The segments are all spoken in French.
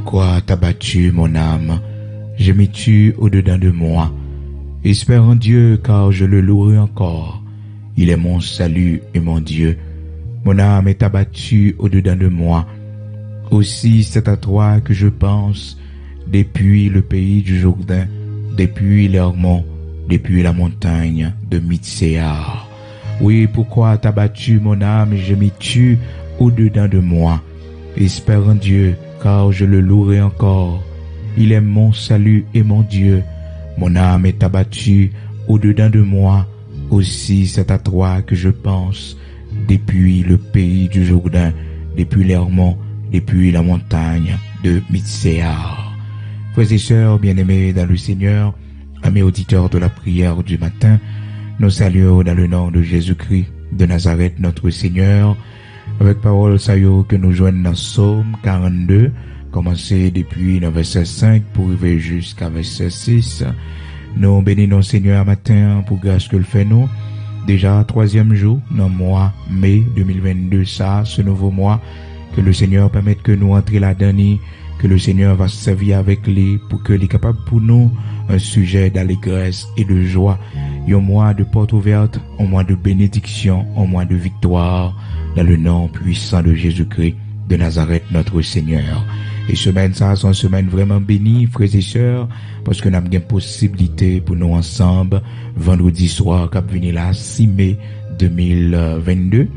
pourquoi t'as battu mon âme? Je m'y tue au-dedans de moi. Espère en Dieu, car je le louerai encore. Il est mon salut et mon Dieu. Mon âme est abattue au-dedans de moi. Aussi c'est à toi que je pense, depuis le pays du Jourdain, depuis l'Hermon, depuis la montagne de Mitséar. Oui, pourquoi t'as battu mon âme, je m'y tue au-dedans de moi. Espère en Dieu, car je le louerai encore. Il est mon salut et mon Dieu. Mon âme est abattue au-dedans de moi. Aussi c'est à toi que je pense, depuis le pays du Jourdain, depuis l'Hermon, depuis la montagne de Mitséar. Frères et sœurs bien-aimés dans le Seigneur, amis auditeurs de la prière du matin, nous saluons dans le nom de Jésus-Christ de Nazareth, notre Seigneur, avec parole saillot que nous joignons dans Psaume 42, commencé depuis le verset 5 pour arriver jusqu'à verset 6. Nous bénissons Seigneur matin pour grâce que le fait nous. Déjà troisième jour dans le mois mai 2022, ça, ce nouveau mois, que le Seigneur permette que nous entrions là-dedans, que le Seigneur va servir avec lui pour que il est capable pour nous un sujet d'allégresse et de joie, un mois de porte ouverte, un mois de bénédiction, un mois de victoire, dans le nom puissant de Jésus-Christ de Nazareth, notre Seigneur. Et semaine ça, c'est une semaine vraiment bénie, frères et sœurs, parce que nous avons une possibilité pour nous ensemble, vendredi soir, cap venir là, 6 mai 2022,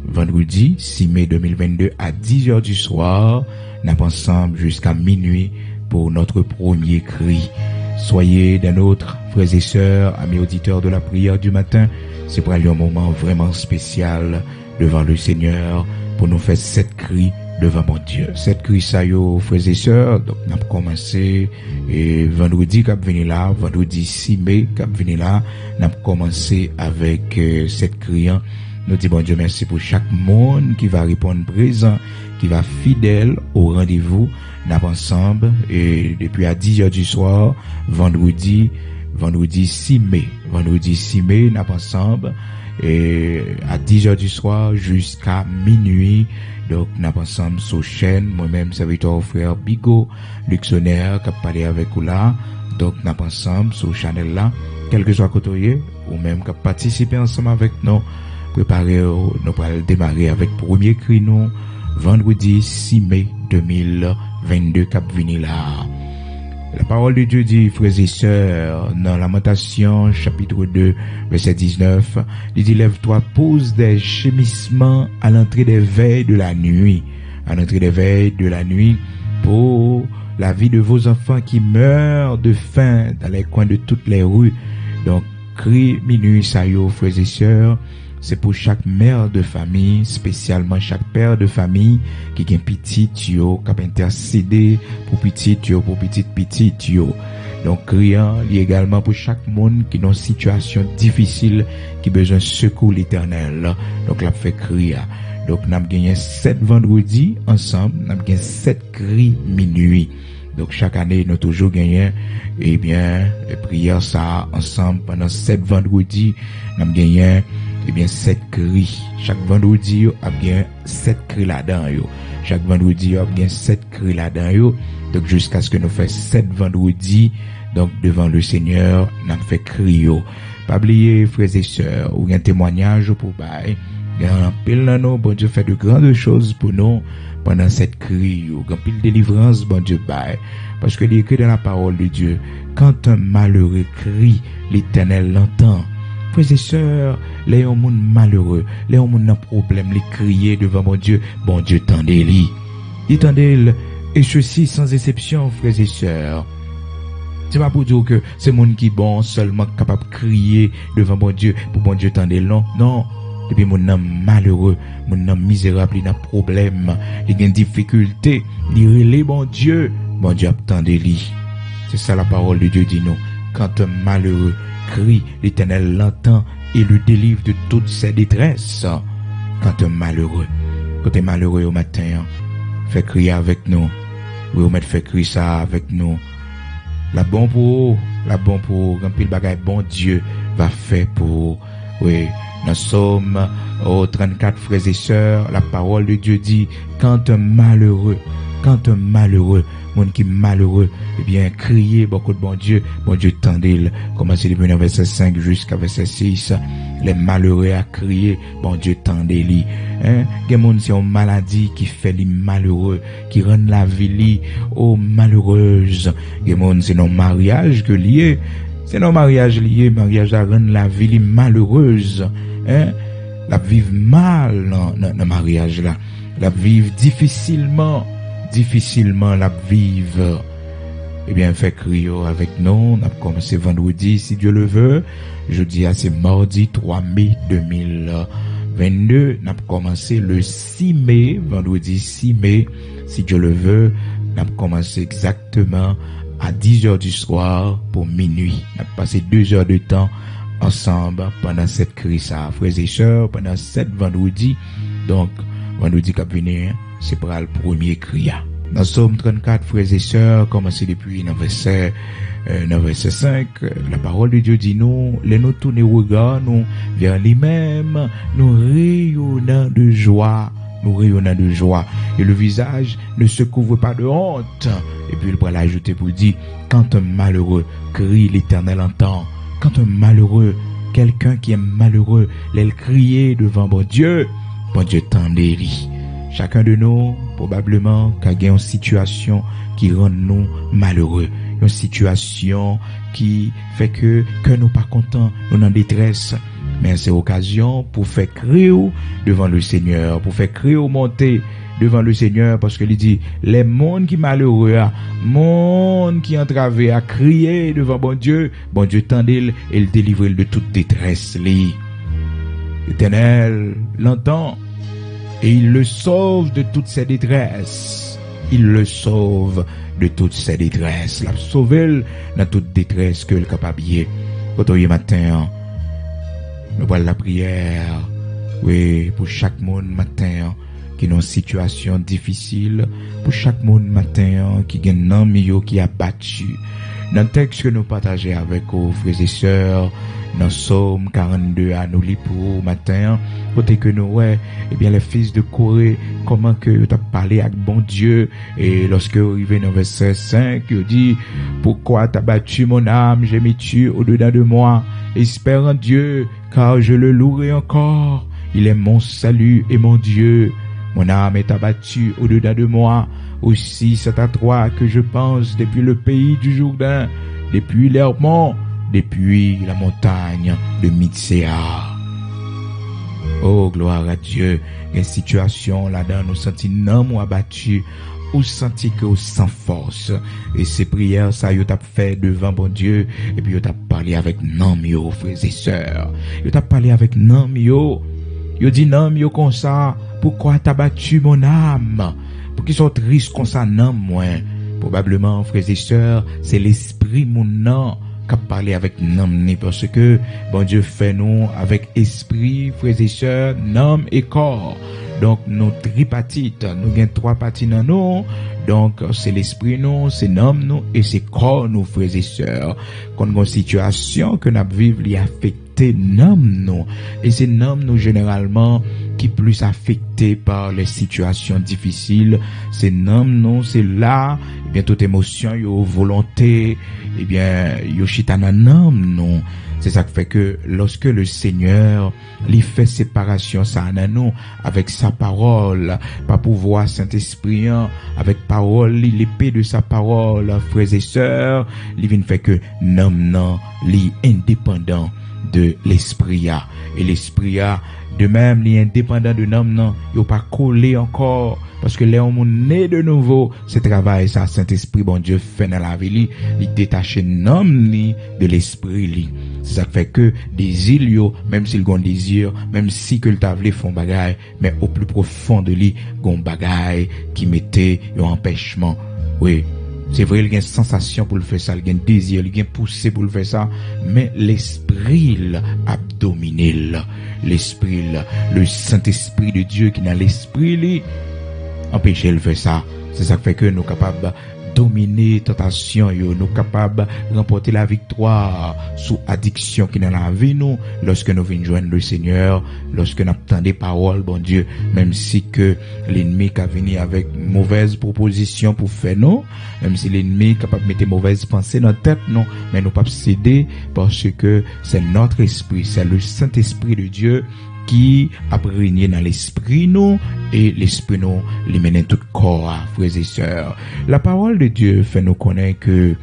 vendredi 6 mai 2022 à 10h du soir, nous sommes ensemble jusqu'à minuit pour notre premier cri. Soyez des nôtres, frères et sœurs, amis auditeurs de la prière du matin. C'est pour aller un moment vraiment spécial devant le Seigneur pour nous faire 7 cris devant mon Dieu. 7 cris ça yo, frères et sœurs. Donc, nous avons commencé et vendredi cap venir là, vendredi 6 mai cap venir là, nous avons commencé avec 7 cris. Nous disons bon Dieu merci pour chaque monde qui va répondre présent, qui va fidèle au rendez-vous. Nous sommes ensemble et depuis à 10h du soir, vendredi 6 mai. Vendredi 6 mai, nous sommes ensemble et à 10h du soir jusqu'à minuit. Donc, nous sommes ensemble sur chaîne. Moi-même, serviteur frère Bigot, Luxonnaire, qui a parlé avec vous là. Donc, nous sommes ensemble sur channel là. Quel que soit côté, ou même qui a participé ensemble avec nous. Préparer, nous allons démarrer avec premier cri nous, vendredi 6 mai 2022, cap vini là. La parole de Dieu dit, frères et sœurs, dans Lamentation, chapitre 2, verset 19, il dit, lève-toi, pose des gémissements à l'entrée des veilles de la nuit. À l'entrée des veilles de la nuit, pour la vie de vos enfants qui meurent de faim dans les coins de toutes les rues. Donc, cri minuit, ça y est, frères et sœurs, c'est pour chaque mère de famille, spécialement chaque père de famille qui a un petit yo, qui a intercédé pour petit yo, pour petit yo. Donc, criant, il y a également pour chaque monde qui est dans une situation difficile, qui a besoin de secours l'éternel. Donc, là, fait crier. Donc, nous avons gagné 7 vendredis ensemble, nous avons gagné 7 cris minuit. Donc, chaque année, nous avons toujours gagné, eh bien, les prières, ça, ensemble, pendant 7 vendredis, nous avons gagné, eh bien, 7 cris. Chaque vendredi, il y a bien 7 cris là-dedans, yo. Chaque vendredi, il y a bien 7 cris là-dedans, yo. Donc, jusqu'à ce que nous fassions 7 vendredis, donc, devant le Seigneur, nous avons fait cri, yo. Pas oublier, frères et sœurs, ou un témoignage pour bail. Il y a un pile là, nous, bon Dieu fait de grandes choses pour nous pendant cette cri, yo. Un pile délivrance, bon Dieu bail. Parce que il est écrit dans la parole de Dieu, quand un malheureux crie, l'Éternel l'entend. Frères et sœurs, les gens malheureux, les gens ont problème, les crier devant mon Dieu tendez-les. Il tendez-les, et ceci sans exception, frères et sœurs. C'est pas pour dire que c'est monde qui bon seulement capable de crier devant mon Dieu, pour mon Dieu tendez-les. Non. Depuis mon homme malheureux, mon homme misérable, il a un problème, il a une difficulté, il relève mon Dieu attendez-les. C'est ça la parole de Dieu dit nous. Quand un malheureux crie, l'Éternel l'entend et le délivre de toutes ses détresses. Quand un malheureux, au matin, fait crier avec nous. Oui, on met fait crier ça avec nous. La bon pour, quand pile bagaille bon Dieu va faire pour, oui, dans Somme, 34 frères et sœurs, la parole de Dieu dit, quand un malheureux quand un malheureux, monde qui est malheureux, eh bien, crier beaucoup de bon Dieu tendez-le. Commencez depuis le verset 5 jusqu'à verset 6. Les malheureux à crier, bon Dieu tendez-le. Hein? Il y a des gens qui ont une maladie qui fait les malheureux, qui rend la vie malheureuse. Il y a des gens qui ont un mariage que lié. C'est nos mariages liés, mariage à rendre la vie malheureuse. Hein? La vivre mal dans le mariage là. La vivre difficilement la vivre. Eh bien, fait crier avec nous. On a commencé vendredi, si Dieu le veut. Jeudi, c'est mardi 3 mai 2022. On a commencé le 6 mai, vendredi 6 mai, si Dieu le veut. On a commencé exactement à 10h du soir pour minuit. On a passé 2 heures de temps ensemble pendant cette crise, frères et sœurs, pendant 7 vendredis. Donc, vendredi qui vient, c'est pour le premier cri. Dans Psaume 34, frères et sœurs, commencé depuis le verset 5, la parole de Dieu dit nous tourner regard nous vers lui-même, nous rayonnant de joie. Et le visage ne se couvre pas de honte. Et puis il va l'ajouter pour dire, quand un malheureux crie, l'Éternel entend. Quand un malheureux, quelqu'un qui est malheureux, l'elle crier devant bon Dieu tendez-lui. Chacun de nous, probablement, a une situation qui rend nous malheureux. Une situation qui fait que nous pas contents, nous en détresse. Mais c'est occasion pour faire crier devant le Seigneur, pour faire crier monter devant le Seigneur, parce que il dit, les mondes qui malheureux, monde qui entravé à crier devant bon Dieu tendez-le et le délivre de toute détresse. L'Éternel l'entend et il le sauve de toutes ses détresses. Il sauve de dans toute détresse que le capable. Quand on matin, nous voilà la prière, oui, pour chaque monde matin qui est dans une situation difficile, pour chaque monde matin qui a un homme qui a battu. Dans le texte que nous partageons avec vos frères et sœurs, dans Psaume 42 à nous lire pour matin, côté que nous eh bien les fils de Corée, comment que tu as parlé avec bon Dieu, et lorsque vous arrivez dans verset 5, il dit, pourquoi t'as battu mon âme, j'ai mis tu au-dedans de moi, espère en Dieu, car je le louerai encore, il est mon salut et mon Dieu, mon âme est abattue au-dedans de moi, aussi c'est à toi que je pense depuis le pays du Jourdain, depuis l'Hermon, depuis la montagne de Mitsea. Oh, gloire à Dieu. Une situation là-dedans, nous sentons non abattus, ou senti que sans force. Et ces prières, ça, yo t'a fait devant bon Dieu, et puis yo t'a parlé avec non mio, frères et sœurs. Yo t'a parlé avec non mio. Yo dit non mio comme ça, pourquoi t'as battu mon âme? Pour qu'ils soient tristes comme ça, non, moins. Probablement, frères et sœurs, c'est l'esprit mon nom qui a parlé avec nom, parce que bon Dieu fait nous avec esprit, frères et sœurs, nom et corps. Donc, nous tripartites, nous avons 3 parties dans nous. Donc, c'est l'esprit nous, c'est nom nous et c'est corps nous, frères et sœurs. Quand nous avons une situation que nous vivons, il affecte nom nous. Et c'est nom nous généralement qui plus affecté par les situations difficiles. C'est nom nous, c'est là, eh bien, toute émotion, yo volonté, eh bien, yo chitana nom nous. C'est ça qui fait que lorsque le Seigneur lui fait séparation ça en nous avec sa parole, par pouvoir Saint-Esprit, avec parole, l'épée de sa parole, frères et sœurs, il vient fait que non, li indépendant de l'esprit et l'esprit de même li indépendant de non, il pas collé encore parce que les hommes né de nouveau, ce travail ça Saint-Esprit bon Dieu fait dans la vie, il détache non de l'esprit. C'est ça fait que des îles, même s'ils ont désir, même si que le tablé font bagaille, mais au plus profond de lui, gon bagaille qui mettait un empêchement. Oui, c'est vrai, il y a une sensation pour le faire ça, il y a un désir, il y a un poussé pour le faire ça, mais l'esprit a dominé. L'esprit, le Saint-Esprit de Dieu qui n'a l'esprit, empêcher le faire ça. C'est ça qui fait que nous sommes capables dominer tentation yo, nous capable remporter la victoire sous addiction qui dans la vie nous lorsque nous venons joindre le Seigneur, lorsque nous attendons des paroles bon Dieu, même si que l'ennemi qui venu avec mauvaise proposition pour faire nous, même si l'ennemi capable de mettre mauvaise pensée dans la tête non, mais nous pas céder parce que c'est notre esprit, c'est le Saint-Esprit de Dieu qui a régné dans l'esprit nous et l'esprit nous les mène tout corps, frères et sœurs. La parole de Dieu fait nous connaître que,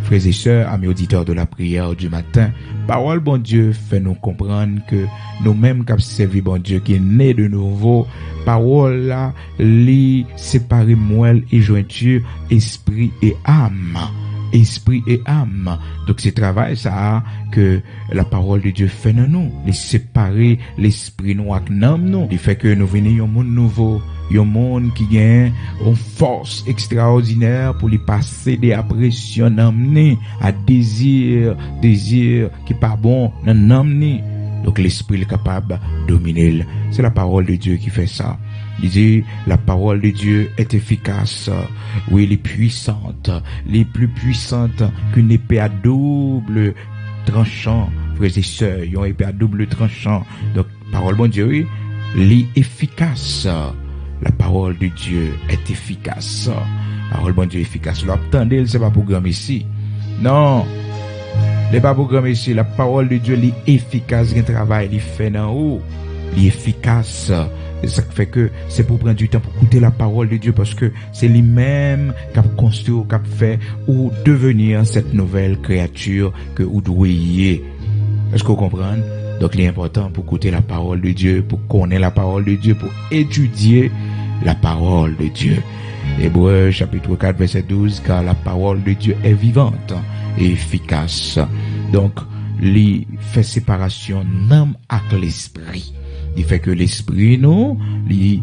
frères et sœurs, amis auditeurs de la prière du matin, parole bon Dieu fait nous comprendre que nous-mêmes qui avons servi bon Dieu qui est né de nouveau, parole là, li séparer moelle et jointure, esprit et âme. Esprit et âme. Donc c'est travail ça que la parole de Dieu fait dans nous, les séparer l'esprit nous avec l'âme nous, il fait que nous venons un monde nouveau, un monde qui gagne une force extraordinaire pour lui passer des pression d'amener à désir qui pas bon dans l'âme. Donc l'esprit est capable de dominer. C'est la parole de Dieu qui fait ça. Il dit, la parole de Dieu est efficace. Oui, elle est puissante. Elle est plus puissante qu'une épée à double tranchant. Frères et sœurs, une épée à double tranchant. Donc, parole de Dieu, oui, elle est efficace. La parole de Dieu est efficace. La parole de Dieu est efficace. L'attendez, c'est pas programme ici. Non. Le pas programme ici. La parole de Dieu, elle est efficace. Il travail, il fait dans haut. Il est efficace. Et ça fait que c'est pour prendre du temps pour écouter la parole de Dieu parce que c'est lui-même qui a construit, qui a fait ou devenir cette nouvelle créature que vous devez. Est-ce que vous comprenez? Donc, il est important pour écouter la parole de Dieu, pour connaître la parole de Dieu, pour étudier la parole de Dieu. Hébreux chapitre 4 verset 12, car la parole de Dieu est vivante et efficace. Donc, il fait séparation l'âme avec l'esprit. Il fait que l'esprit nous, il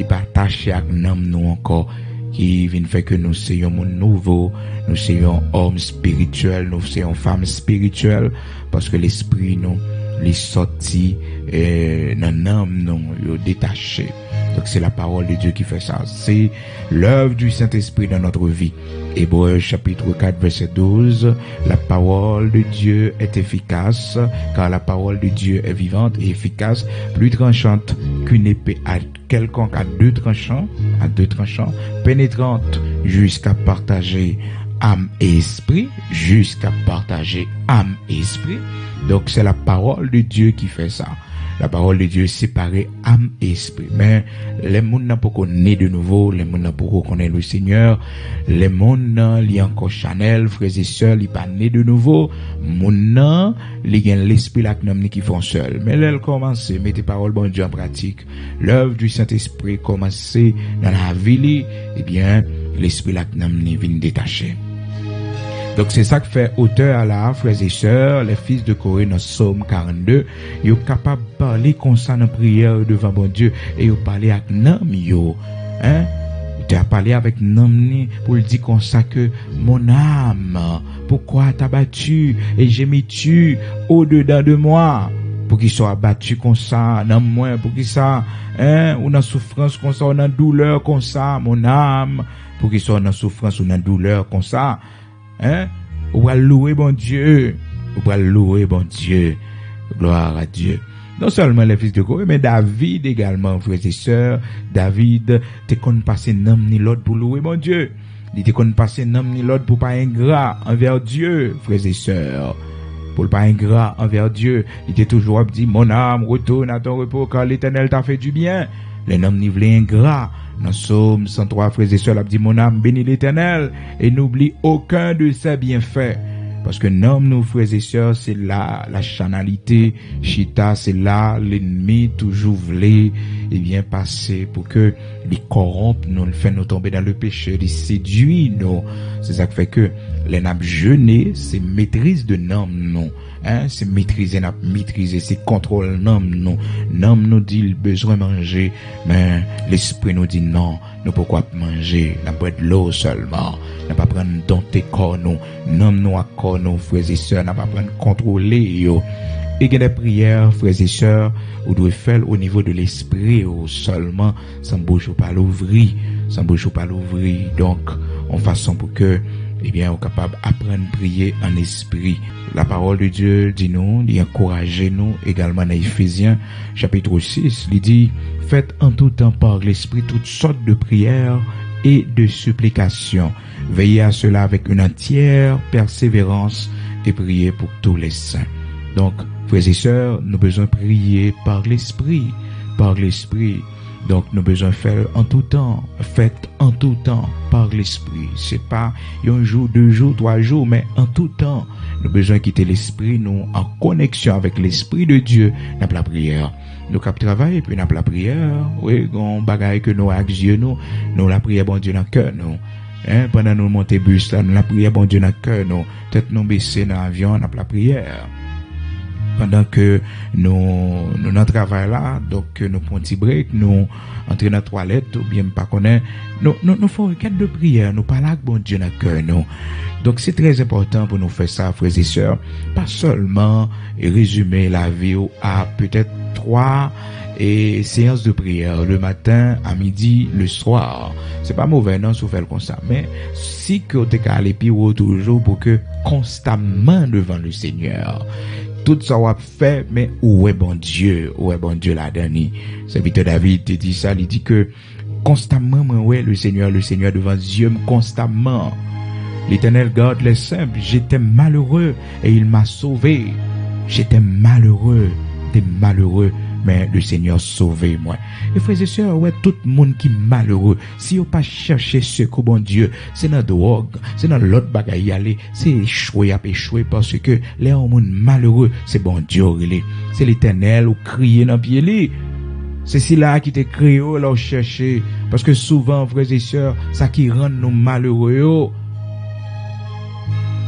partage avec nous encore, qui vient faire que nous soyons un monde nouveau, nous soyons hommes spirituels, nous soyons femmes spirituelles, parce que l'esprit nous, les sorti dans l'âme nous, détaché. Donc c'est la parole de Dieu qui fait ça. C'est l'œuvre du Saint-Esprit dans notre vie. Hébreux chapitre 4 verset 12. La parole de Dieu est efficace, car la parole de Dieu est vivante et efficace, plus tranchante qu'une épée à quelconque à deux tranchants, pénétrante jusqu'à partager âme et esprit, Donc c'est la parole de Dieu qui fait ça. La parole de Dieu séparée âme et esprit. Mais les gens n'ont pas connu de nouveau, les gens n'ont pas connu le Seigneur, les gens n'ont encore Chanel, frères et sœurs, ils pas né de nouveau, les gens ont l'esprit là qui font seul. Mais là, commencent, mettez parole bon Dieu en pratique. L'œuvre du Saint-Esprit commence dans la vie, eh bien, l'esprit là vient détacher. Donc c'est ça que fait auteur à la frères et sœurs, les fils de Corée dans Psaume 42, ils sont capables de parler comme ça dans prière devant bon Dieu et ils parlent avec nam yo. Hein? Tu as parlé avec nam pour lui dire comme ça que mon âme, pourquoi t'as battu et j'ai mis tu au-dedans de moi? Pour qu'il soit abattu comme ça, dans moi, pour qu'il soit, ou dans souffrance comme ça, ou dans douleur comme ça, mon âme, pour qu'il soit dans souffrance ou dans douleur comme ça. Ou à louer bon Dieu. Gloire à Dieu. Non seulement les fils de Corée, mais David également, frères et sœurs. David, te kon passer nom ni l'autre pour louer bon Dieu. Il te kon passer nom ni l'autre pour pas ingrat envers Dieu, frères et sœurs. Pour pas ingrat envers Dieu. Il était toujours dit, mon âme, retourne à ton repos car l'Éternel t'a fait du bien. Les noms nivelés ingrats. Dans Psaume 103, frères et sœurs, il dit, mon âme bénit l'Éternel et n'oublie aucun de ses bienfaits. Parce que nous, frères et sœurs, c'est là la chanalité, chita, c'est là l'ennemi toujours voulait, et bien passer pour que les corrompent, nous le fait nous tomber dans le péché, les séduit, nous. C'est ça qui fait que les nappes jeûner, c'est maîtrise de nous. C'est maîtriser, c'est contrôle nous. Nous dit le besoin de manger, mais l'esprit nous dit non, nous pourquoi manger, n'a pas de l'eau seulement, n'a pas prendre dompter corps nous à corps nous, frères et sœurs, n'a pas prendre contrôler yo. Et il y a des prières, frères et sœurs, vous devez faire au niveau de l'esprit seulement, sans bouche ou pas l'ouvrir, Donc, en façon pour que, eh bien, on est capable d'apprendre à prier en esprit. La parole de Dieu dit nous, il encourage nous également dans Éphésiens, chapitre 6, il dit, faites en tout temps par l'esprit toutes sortes de prières et de supplications. Veillez à cela avec une entière persévérance et priez pour tous les saints. Donc, frères et sœurs, nous besoin prier par l'esprit, par l'esprit. Donc, nous besoin faire en tout temps, faites en tout temps par l'esprit. C'est pas un jour, 2 jours, 3 jours, mais en tout temps. Nous besoin quitter l'esprit, nous en connexion avec l'esprit de Dieu dans la prière. Nous cap travail puis dans la prière, oui, on bagaille que nous avec Dieu nous la prière bon Dieu dans cœur nous. Pendant nous monter bus là, nous la prière bon Dieu dans cœur nous. Peut-être nous baisser dans l'avion dans la prière. Pendant que nous dans travail là, donc nous prenons un petit break, nous entrer dans la toilette ou bien pas connaître, nous faisons une quête de prière, nous parlons avec bon Dieu dans cœur nous. Donc c'est très important pour nous faire ça, frères et sœurs, pas seulement résumer la vie à peut-être 3 séances de prière le matin, à midi, le soir. C'est pas mauvais non si vous faites comme ça, mais si que vous êtes allé pire toujours pour que constamment devant le Seigneur. Tout ça va fait, mais où est bon Dieu la dernière. Serviteur David te dit ça, il dit que constamment, ouais, le Seigneur devant Dieu, constamment. L'Éternel garde les simples. J'étais malheureux et il m'a sauvé. J'étais malheureux, mais le Seigneur sauvé moi. Et frères et sœurs, ouais, tout le monde qui est malheureux, si vous pas chercher secours bon Dieu, c'est dans drogue, c'est dans l'autre bagaille y aller, c'est échouer parce que les gens malheureux, c'est bon Dieu, c'est l'Éternel ou crier dans pied li. C'est si là qui te créé là chercher, parce que souvent frères et sœurs, ça qui rend nous malheureux.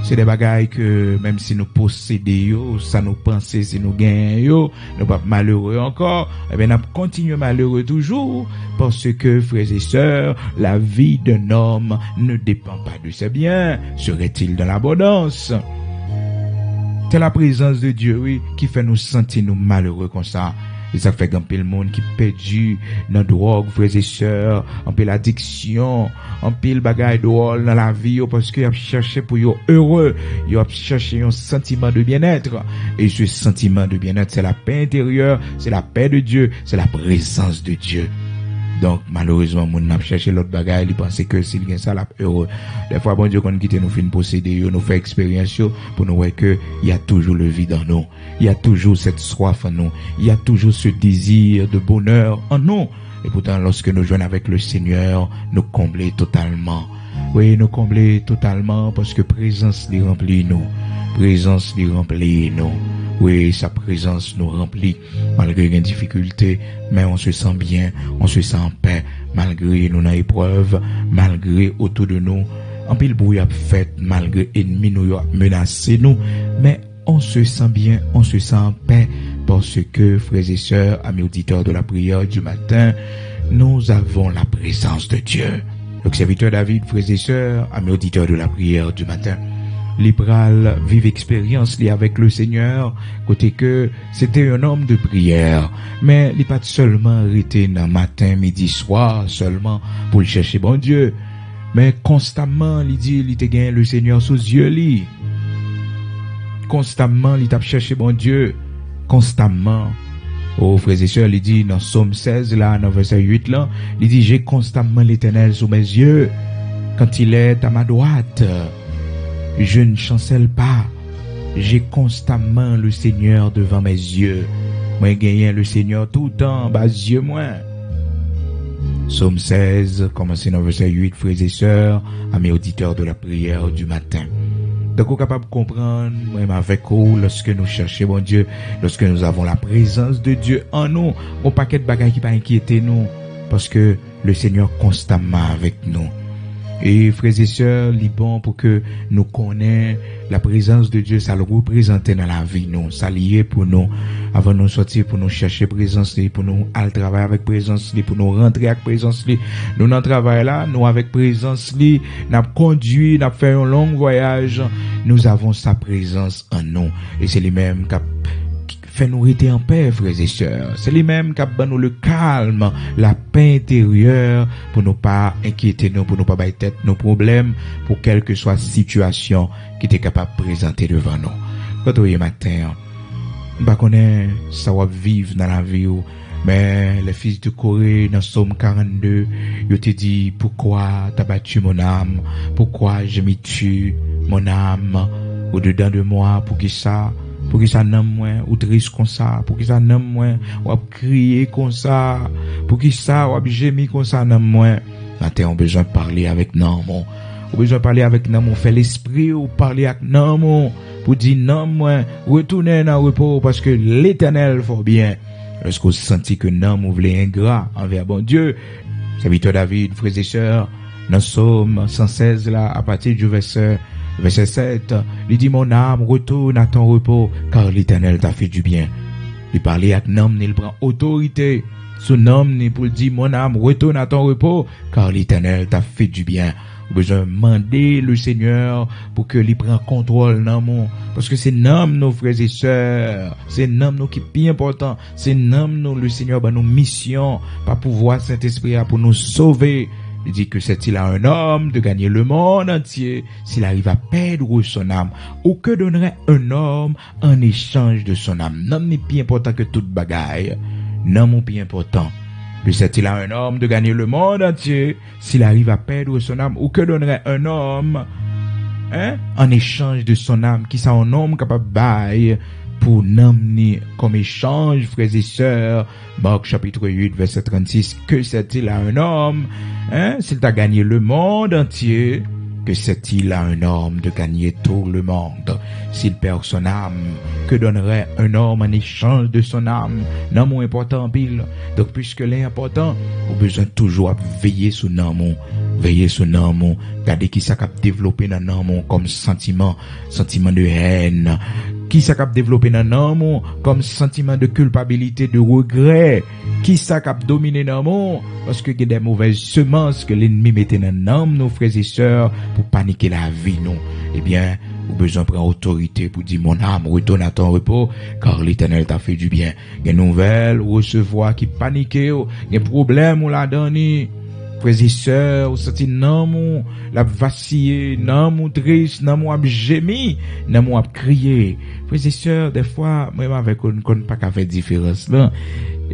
C'est des bagailles que même si nous possédons, ça nous pense si nous gagnons, nous pas malheureux encore, eh bien, nous continuons malheureux toujours, parce que, frères et sœurs, la vie d'un homme ne dépend pas de ses biens. Serait-il dans l'abondance? C'est la présence de Dieu, oui, qui fait nous sentir nous malheureux comme ça. Et ça fait qu'un peu le monde qui perdu dans drogue, frères et sœurs, un peu l'addiction, un peu le bagage de dans la vie, parce qu'il a cherché pour être heureux, il a cherché un sentiment de bien-être. Et ce sentiment de bien-être, c'est la paix intérieure, c'est la paix de Dieu, c'est la présence de Dieu. Donc, malheureusement, mon n'a cherché l'autre bagaille, il pensait que s'il gagne ça, la heureux. Des fois, bon Dieu, quand quitte nous fin posséder, nous fait expérience, pour nous voir que il y a toujours le vide en nous. Il y a toujours cette soif en nous. Il y a toujours ce désir de bonheur en nous. Et pourtant, lorsque nous joignons avec le Seigneur, nous combler totalement. Oui, nous combler totalement parce que présence les remplit nous. Présence les remplit nous. Oui, sa présence nous remplit malgré les difficultés, mais on se sent bien, on se sent en paix, malgré nos épreuves, malgré autour de nous, en pile bruit a fait, malgré ennemis nous menacés nous, mais on se sent bien, on se sent en paix, parce que, frères et sœurs, amis auditeurs de la prière du matin, nous avons la présence de Dieu. Donc, serviteur David, frères et sœurs, amis auditeurs de la prière du matin, Libral vive expérience li avec le Seigneur, côté que c'était un homme de prière, mais il pas seulement arrêté dans matin, midi, soir seulement pour le chercher bon Dieu, mais constamment il dit il te gagne le Seigneur sous yeux li. Constamment il t'a cherché bon Dieu, constamment. Oh frères et sœurs, il dit dans Psaume 16 là, dans verset 8 là, il dit j'ai constamment l'Éternel sous mes yeux quand il est à ma droite. Je ne chancelle pas. J'ai constamment le Seigneur devant mes yeux. Moi, gagne le Seigneur tout le temps, bas yeux moi. Psaume 16, commencez dans verset 8, frères et sœurs, amis auditeurs de la prière du matin. Donc, on est capable de comprendre, même avec vous, lorsque nous cherchons bon Dieu, lorsque nous avons la présence de Dieu en nous, on paquet de bagages qui pas inquiéter nous, parce que le Seigneur constamment avec nous. Et frères et sœurs, il est bon pour que nous connaissions la présence de Dieu, ça le représente dans la vie, nous, ça lié pour nous, avant de nous sortir, pour nous chercher présence, pour nous aller travailler avec présence, pour nous rentrer avec présence, nous dans le travail là, nous avec présence, nous avons conduit, nous avons fait un long voyage, nous avons sa présence en nous, et c'est lui-même qui fais-nous rester en paix, frères et sœurs. C'est lui-même qui a donné nous le calme, la paix intérieure, pour nous pas inquiéter nous, pour nous pas bailler tête nos problèmes, pour quelle que soit la situation qui était capable de présenter devant nous. Quand on est matin, on va connaître ça va vivre dans la vie, mais les fils de Corée, dans Somme 42, ils te dit, pourquoi t'as battu mon âme? Pourquoi je m'y tue, mon âme, au-dedans de moi, pour qui ça n'aime moins, ou triste comme ça, pour qui ça n'aime moins, ou a crier comme ça, pour qui ça, ou a gémir comme ça n'aime moins. Maintenant, on a besoin de parler avec non, on a besoin de parler avec non, on fait l'esprit, ou parler avec non, pour dire non, moi, retournez dans le repos, parce que l'Éternel fait bien. Lorsqu'on sentit que non, on voulait ingrat envers bon Dieu, serviteur David, frères et sœurs, dans Somme 116 là, à partir du verset 7, il dit, mon âme, retourne à ton repos, car l'Éternel t'a fait du bien. Il parlait avec l'homme, il prend autorité. Son homme, pour dire, mon âme, retourne à ton repos, car l'Éternel t'a fait du bien. Vous besoin de demander le Seigneur pour que lui prenne contrôle dans mon, parce que c'est nom nos frères et sœurs, c'est nom nous qui est bien important, c'est nom nous le Seigneur bah nos missions, pas pouvoir Saint-Esprit pour nous sauver. Il dit que c'est-il à un homme de gagner le monde entier s'il arrive à perdre son âme, ou que donnerait un homme en échange de son âme. Nom n'est plus important que toute bagaille, nom est plus important. Lui c'est-il à un homme de gagner le monde entier s'il arrive à perdre son âme, ou que donnerait un homme en échange de son âme, qui ça un homme capable bailler pour n'amener comme échange, frères et sœurs. Marc chapitre 8 verset 36, que c'est-il à un homme s'il t'a gagné le monde entier? Que c'est-il à un homme de gagner tout le monde s'il perd son âme? Que donnerait un homme en échange de son âme? Non, mon important pile. Donc, puisque l'important, on a besoin toujours de veiller sur l'amour. Veiller sur l'amour. Regardez qui ça cap développer dans l'amour comme sentiment de haine. Qui ça cap développer dans l'amour comme sentiment de culpabilité, de regret. Qui ça cap dominer l'amour parce que il y a des mauvaises semences que l'ennemi mettait dans l'âme, nos frères et sœurs, pour paniquer la vie, nous. Eh bien, vous besoin de prendre autorité pour dire, mon âme, retourne à ton repos, car l'Éternel t'a fait du bien. Il y a une nouvelle, recevoir, qui panique, il y a des problèmes, on l'a donné. Frères et sœurs, vous sentez, non, mon, la vaciller, non, mon triste, non, mon gémi, non, mon crier. Frères et sœurs, des fois, même avec, on ne connaît pas qu'à faire différence, là.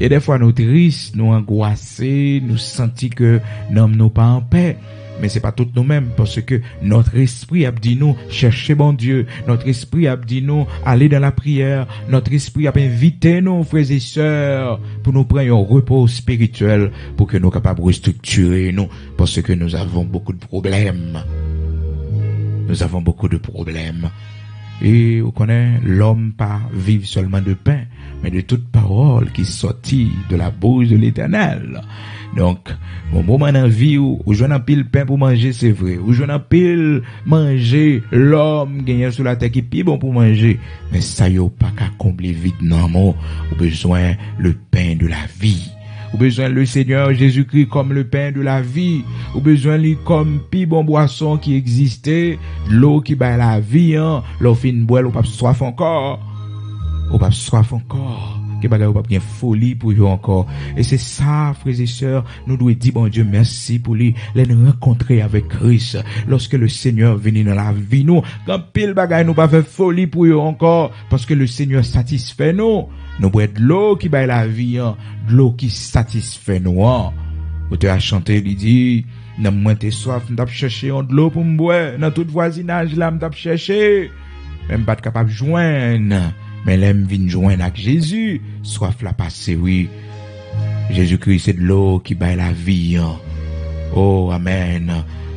Et des fois, nous tristes, nous angoissés, nous sentons que nous n'sommes pas en paix. Mais c'est pas tout nous-mêmes, parce que notre esprit a dit nous, chercher bon Dieu. Notre esprit a dit nous, aller dans la prière. Notre esprit a invité nous, frères et sœurs, pour nous prendre un repos spirituel, pour que nous soyons capables de restructurer nous, parce que nous avons beaucoup de problèmes. Nous avons beaucoup de problèmes. Et vous connaissez, l'homme pas vivre seulement de pain, mais de toute parole qui sortit de la bouche de l'Éternel. Donc, au moment dans la vie où je n'ai pile pain pour manger, c'est vrai. Où je n'ai pile manger, l'homme gagne sur la terre qui est plus bon pour manger. Mais ça y est pas qu'à combler vite, non, mon. Ou besoin le pain de la vie. Ou besoin le Seigneur Jésus-Christ comme le pain de la vie. Ou besoin lui comme pi bon boisson qui existait, l'eau qui bat la vie, l'eau fin boire, ou pas soif encore. Ou pas soif encore. Que bagay ou pas bien folie pour eux encore. Et c'est ça, frères et sœurs, nous devons dire, bon Dieu, merci pour lui, les rencontrer avec Christ. Lorsque le Seigneur vient dans la vie, nous, quand pile bagay nous pas fait folie pour eux encore, parce que le Seigneur satisfait nous. Nous devons être de l'eau qui bat la vie, de l'eau qui satisfait nous. Vous te a chanté, il dit, n'a moins t'es soif, m'tap chercher de l'eau pour m'boire, dans tout voisinage là, m'tap chercher. Même pas capable de joindre. Mais l'aime vient joindre avec Jésus, soif la passé, oui. Jésus-Christ, c'est de l'eau qui bat la vie. Oh, amen.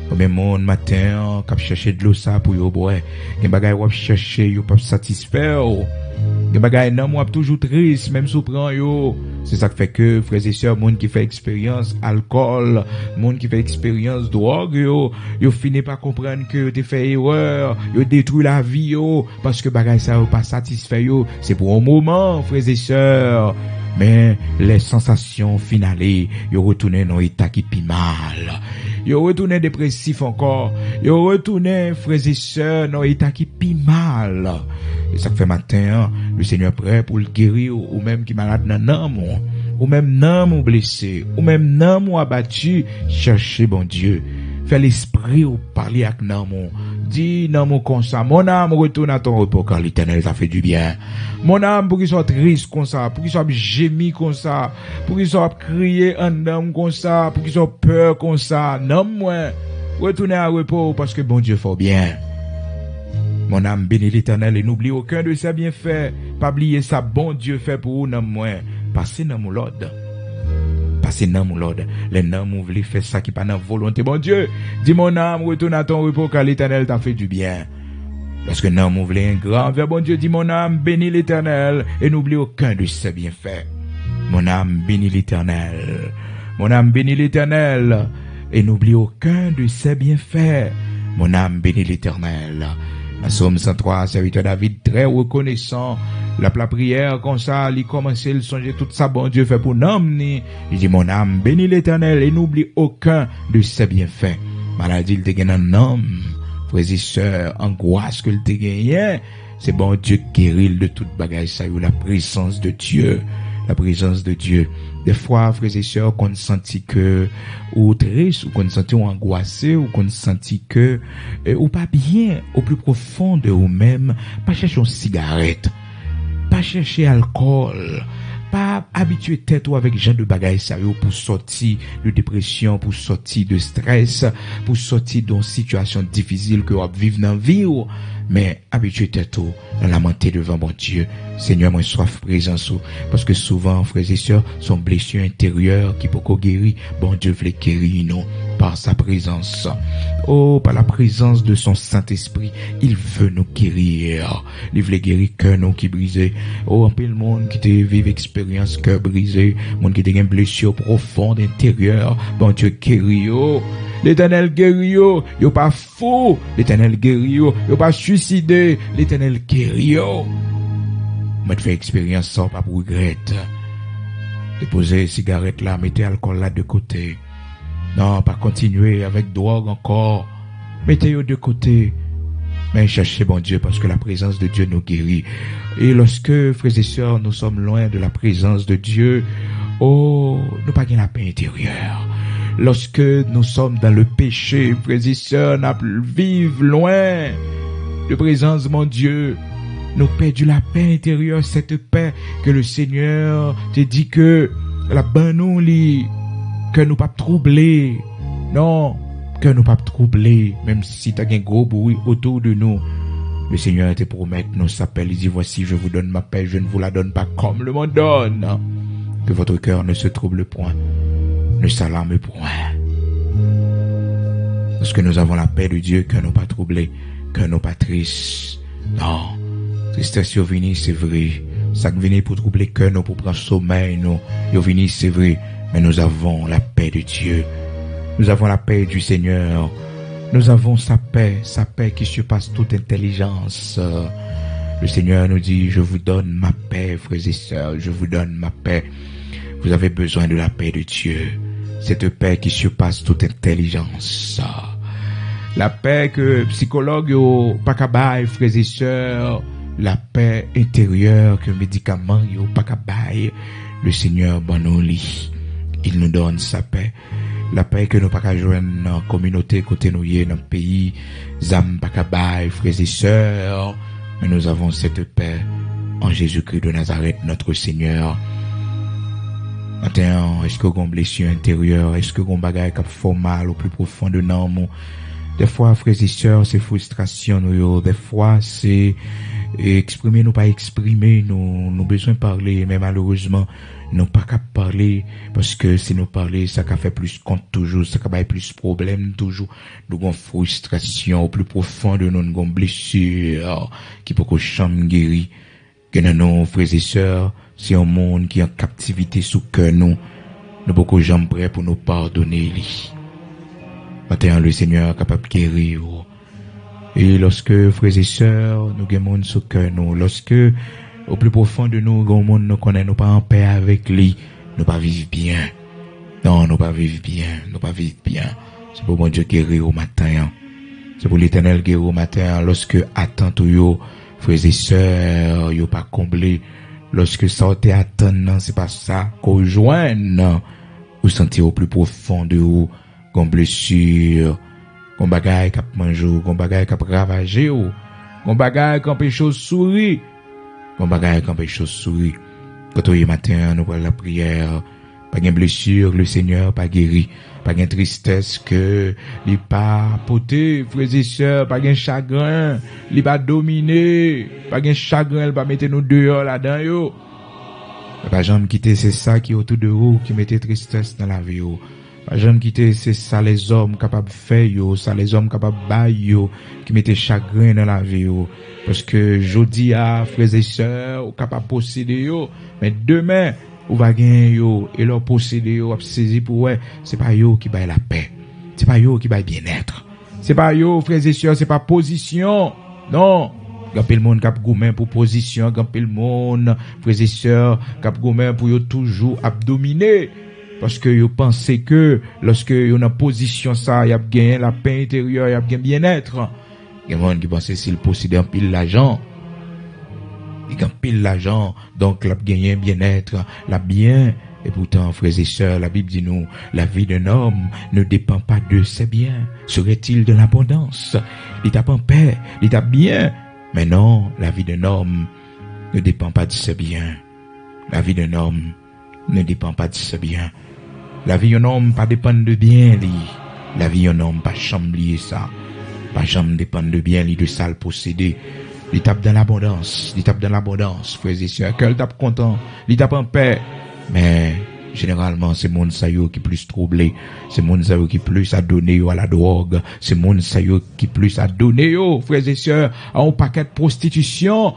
Combien de monde matin, qui chercher de l'eau ça pour yo boire. Gen bagay ou chercher, yo pas satisfaire. Gen bagay non, moi toujours triste, même sous prend yo. C'est ça qui fait que, frères et sœurs, monde qui fait expérience alcool, monde qui fait expérience drogue, yo finit par comprendre que t'es fait erreur, yo détruit la vie, yo, parce que bagay ça yo pas satisfait, yo. C'est pour un moment, frères et sœurs. Mais les sensations finales, yo retourné dans l'état qui pi mal. Yo retourné dépressif encore. Yo retourné, frères et sœurs, dans état qui pi mal. Et ça fait matin, le Seigneur prêt pour le guérir, ou même qui malade dans l'âme, ou même l'âme ou blessé, ou même l'âme ou abattu, cherchez bon Dieu. Fais l'esprit ou parler avec l'âme. Dis non comme ça, mon âme retourne à ton repos car l'Éternel t'a fait du bien. Mon âme pour qu'il soit triste comme ça, pour qu'il soit gémi comme ça, pour qu'il soit crié en âme comme ça, pour qu'il soit peur comme ça. Non moi, retournez à repos parce que bon Dieu fait bien. Mon âme bénit l'Éternel et n'oublie aucun de ses bienfaits. Pas oublier ça, bon Dieu fait pour vous, non moi. Passez dans mon Lord. Passez dans mon Lord. Les noms vous voulez faire ça qui pas dans volonté, bon Dieu. Dis mon âme, retourne à ton repos car l'Éternel t'a fait du bien. Lorsque non vous voulez un grand vers bon Dieu, dis mon âme, bénis l'Éternel et n'oublie aucun de ses bienfaits. Mon âme bénit l'Éternel. Mon âme bénit l'Éternel et n'oublie aucun de ses bienfaits. Mon âme bénit l'Éternel. Dans Somme 103, serviteur David, très reconnaissant, la prière comme ça, il commence à songer tout ça, bon Dieu fait pour l'homme. Il dit, mon âme, bénis l'Éternel et n'oublie aucun de ses bienfaits. Maladie, il te gagne un homme, frères et sœurs, angoisse que il te gagne, c'est bon Dieu qui guérit de toute bagaille, ça y est, la présence de Dieu. La présence de Dieu. Des fois, frères et sœurs, qu'on sentit que, ou triste, ou qu'on sentit ou angoissé, ou qu'on sentit que, ou pas bien, au plus profond de vous-même, pas chercher une cigarette, pas chercher alcool, pas habituer tête ou avec gens de bagaille sérieux pour sortir de dépression, pour sortir de stress, pour sortir d'une situation difficile que vous vivez dans la vie, mais habituer tête ou dans la lamenter devant mon Dieu. Seigneur, moi, soif présence, parce que souvent, frères et sœurs, sont blessures intérieures qui peuvent guérir. Bon Dieu veut les guérir, non, par sa présence. Oh, par la présence de son Saint-Esprit, il veut nous guérir. Il veut guérir cœur nous qui brisé. Oh, un peu le monde qui te vive expérience cœur brisé, monde qui te une blessure profonde intérieure. Bon Dieu guérit. Oh, l'Éternel guérit. Yo pas fou. L'Éternel guérit. Yo pas suicidé. L'Éternel guérit. Moi, te fais expérience sans pas pour regretter. Déposer cigarette là, mettez alcool là de côté. Non, pas continuer avec drogue encore. Mettez-le de côté. Mais cherchez bon Dieu parce que la présence de Dieu nous guérit. Et lorsque, frères et sœurs, nous sommes loin de la présence de Dieu, oh, nous pas gagner la paix intérieure. Lorsque nous sommes dans le péché, frères et sœurs, nous vivons loin de présence de mon Dieu. Nous perdons la paix intérieure, cette paix que le Seigneur te dit que la bonne nous lit, que nous pas troubler. Non, que nous pas troubler, même si tu as un gros bruit autour de nous. Le Seigneur te promet, nous s'appelle, il dit, voici, je vous donne ma paix, je ne vous la donne pas comme le monde donne. Que votre cœur ne se trouble point, ne s'alarme point. Parce que nous avons la paix de Dieu, que nous pas troublés, que nous pas tristes. Non. Tristesse yo vini, c'est vrai. Ça qui vient pour troubler cœur, nous pour prendre sommeil, nous. Yo vini, c'est vrai. Mais nous avons la paix de Dieu. Nous avons la paix du Seigneur. Nous avons sa paix qui surpasse toute intelligence. Le Seigneur nous dit, je vous donne ma paix, frères et sœurs, je vous donne ma paix. Vous avez besoin de la paix de Dieu. Cette paix qui surpasse toute intelligence. La paix que psychologue yo pas capable, frères et sœurs. La paix intérieure que médicament yo pas capable. Le Seigneur bon nous lit. Il nous donne sa paix. La paix que nous pas qu'à joindre dans la communauté côté nous y dans le pays. Zam pas capable, frères et sœurs. Mais nous avons cette paix en Jésus-Christ de Nazareth, notre Seigneur. Maintenant, est-ce que vous avez une blessure intérieure? Est-ce que vous avez un bagage qui fait mal au plus profond de nous? Des fois, frères et sœurs, c'est frustration. Des fois, c'est exprimer, nous pas exprimer. Nous besoin de parler. Mais malheureusement, nous pas qu'à parler. Parce que si nous parler, ça fait plus compte toujours. Ça fait plus problème toujours. Nous avons frustration au plus profond de nous. Nous avons blessure qui peut que chambre guéri. Que nous, frères et sœurs, c'est un monde qui est en captivité sous cœur nous. Nous beaucoup de gens prêts pour nous pardonner. Maintenant, le Seigneur est capable de guérir. Et lorsque, frères et sœurs, nous avons monde sous cœur nous, lorsque, au plus profond de nous, nous monde nous connaît, nous pas en paix avec lui, nous pas vivre bien. Non, nous pas vivre bien, nous pas vivre bien. C'est pour mon Dieu guérir au matin. C'est pour l'Éternel guérir au matin. Lorsque attend tout yo, frères et sœurs, yo pas comblé. Lorsque ça te attend, non, c'est pas ça qu'on joigne. Ou sentir au plus profond de vous, qu'on blessure, qu'on bagaille cap manger, qu'on bagaille cap ravager, qu'on bagaille qu'on peut chose sourire, qu'on bagaille qu'on peut chose sourire. Quand on est matin, nous prenons la prière, pas de blessure, le Seigneur pas guéri, pas de tristesse que il pas porté, frères et sœurs, pas de chagrin, il pas dominé, pas de chagrin, il pas mettre nous dehors là-dedans yo. Pas jamais quitter, c'est ça qui est autour de vous, qui mettait tristesse dans la vie yo. Pas jamais quitter, c'est ça les hommes capables de faire yo, ça les hommes capables de bailler yo, qui mettait chagrin dans la vie yo. Parce que jodi a, frères et sœurs, capables de posséder yo, mais demain, ou va gagner yo, et leur posséder yo, saisi pour ouais, c'est pas yo qui baille la paix. C'est pas yo qui baille bien-être. C'est pas yo, frères et sœurs, c'est pas position. Non. Gampil monde k'ap goumen pour position, gampil monde, frères et sœurs, k'ap goumen pour yo toujours abdominer. Parce que yo pensez que lorsque yo dans position ça, y a gagné la paix intérieure, y a gagné bien-être. Y a monde qui pense s'il possède un pile l'argent. Il gagne pile l'argent, donc l'a gagné bien-être, la bien. Et pourtant, frères et sœurs, la Bible dit nous, la vie d'un homme ne dépend pas de ses biens. Serait-il de l'abondance? Il tape en paix, il tape bien. Mais non, la vie d'un homme ne dépend pas de ses biens. La vie d'un homme ne dépend pas de ses biens. La vie d'un homme pas dépend de bien, lui. La vie d'un homme pas chamblier ça. Pas jamais dépend de bien, lui, de ça le posséder. Il tape dans l'abondance. Il tape dans l'abondance, frères et sœurs. Qu'elle tape content. Il tape en paix. Mais, généralement, c'est mon sayo qui plus troublé. C'est mon sayo qui plus a donné à la drogue. C'est mon sayo qui plus a donné, frères et sœurs, à un paquet de prostitution.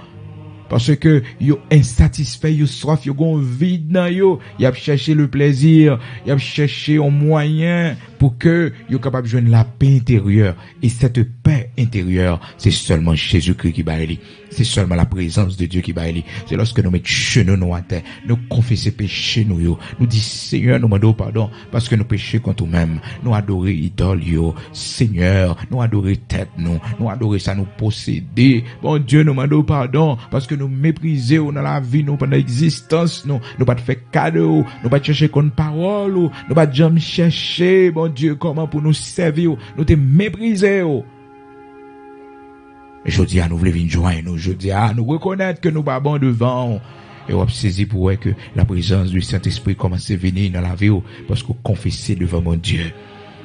Parce que, yo insatisfait, yo soif, yo gon vide dans yo. Y a cherché le plaisir. Y a cherché un moyen pour que yo capable de joindre la paix intérieure. Et cette paix intérieure, c'est seulement Jésus-Christ qui va aller. C'est seulement la présence de Dieu qui va aller. C'est lorsque nous mettons genoux nous à terre, nous confessons péché nous yo. Nous disons, Seigneur, nous demandons pardon parce que nous péchons contre nous-mêmes. Nous adorons idole yo. Seigneur, nous adorons tête nous adorons ça nous posséder. Bon Dieu, nous demandons pardon parce que nous méprisons dans la vie nous pendant l'existence nous pas faire cadeau, nous pas chercher comme parole, nous pas jamais chercher, bon Dieu, comment pour nous servir, nous te mépriser. Je dis à nous voulons venir joindre, je dis à nous reconnaître que nous pas bon devant. Et on a saisi pour que la présence du Saint-Esprit commence à venir dans la vie parce qu'on confesse devant mon Dieu.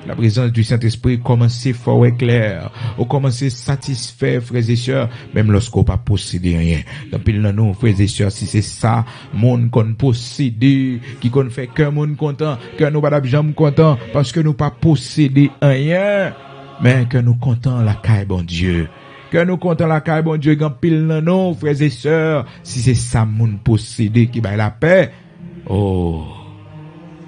La présence du Saint-Esprit commence fort et clair. On commence à satisfaire, frères et sœurs, même lorsqu'on pas posséder rien. Donc, pile dans nous, frères et sœurs, si c'est ça, monde qu'on possède, qui qu'on fait qu'un monde content, que nous pas jamais content, parce que nous pas posséder rien, mais que nous content la caille, bon Dieu. Que nous comptons la caille, bon Dieu, quand pile dans nous, frères et sœurs, si c'est ça, monde possédé qui va la paix. Oh,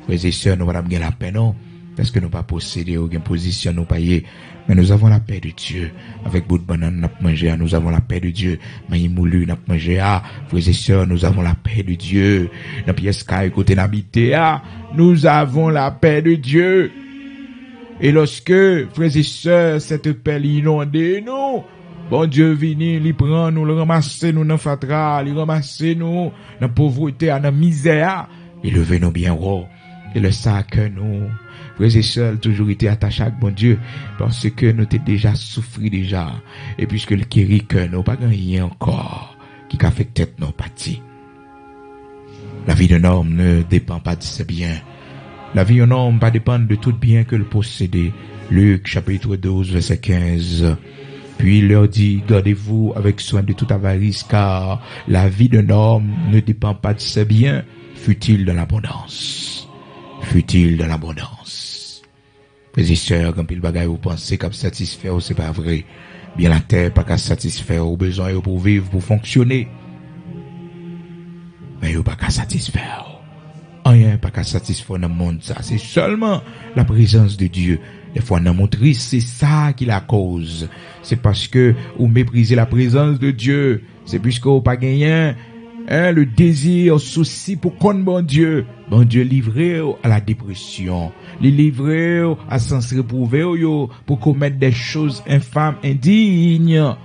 frères et sœurs, nous pas gagner la paix, non? Parce que nous pas posséder aucune position, nous payer. Mais nous avons la paix de Dieu. Avec bout de banane, nous avons mangé, nous avons la paix de Dieu. Mais moulu, nous avons mangé, frères et sœurs, nous avons la paix de Dieu. Dans pièce caille, côté n'habiter, nous avons la paix de Dieu. Et lorsque, frères et sœurs, cette paix inonde nous, bon Dieu vini, il prend nous, le ramasse nous dans fatra, il ramasse nous dans pauvreté, dans misère, il levé nous bien haut. Et le sac nous, frères et sœurs, toujours été attachés à bon Dieu, parce que nous t'ai déjà souffri déjà. Et puisque le guérit que nous pas gagné encore, qui affecte tête nos parties. La vie d'un homme ne dépend pas de ses biens. La vie d'un homme pas dépendre de tout bien que le posséder. Luc, chapitre 12, verset 15. Puis il leur dit, gardez-vous avec soin de toute avarice, car la vie d'un homme ne dépend pas de ses biens, fut-il dans l'abondance. Fut-il dans l'abondance. Frères et sœurs, quand il bagaille, vous pensez qu'à satisfaire, c'est pas vrai. Bien la terre, pas qu'à satisfaire, au besoin pour vivre, pour fonctionner. Mais il pas qu'à satisfaire. Rien pas qu'à satisfaire dans le monde, ça. C'est seulement la présence de Dieu. Des fois, dans mon triste, c'est ça qui la cause. C'est parce que vous méprisez la présence de Dieu. C'est puisque vous pas gagné. le désir, souci pour qu'on bon Dieu livré à la dépression, les livré à sens réprouvé pour commettre des choses infâmes, indignes.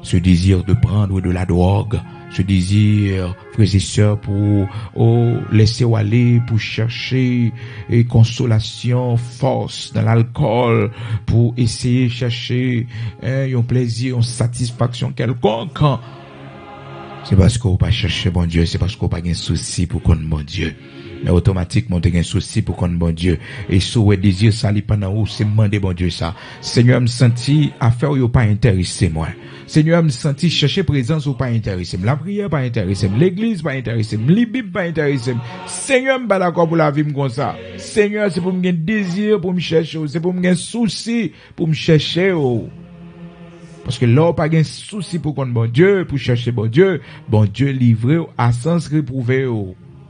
Ce désir de prendre de la drogue, ce désir, frères et sœurs, pour laisser aller, pour chercher consolation, force dans l'alcool, pour essayer de chercher un plaisir, une satisfaction quelconque. C'est parce qu'on pas chercher bon Dieu, c'est parce qu'on pas un souci pour qu'on bon Dieu. Mais automatiquement, tu as un souci pour qu'on bon Dieu. Et souhait désir ça li pendant où c'est demander bon Dieu ça. Seigneur, me senti affaire yo pas intéressé moi. Seigneur, me senti chercher présence ou pas intéressé. La prière pas intéressé, l'église pas intéressé, la Bible pas intéressé. Seigneur, me pas d'accord pour la vie comme ça. Seigneur, c'est pour me désir pour me chercher, c'est pour me souci pour me chercher. Parce que là, pas de souci pour qu'on bon Dieu, pour chercher bon Dieu livré à sens réprouvé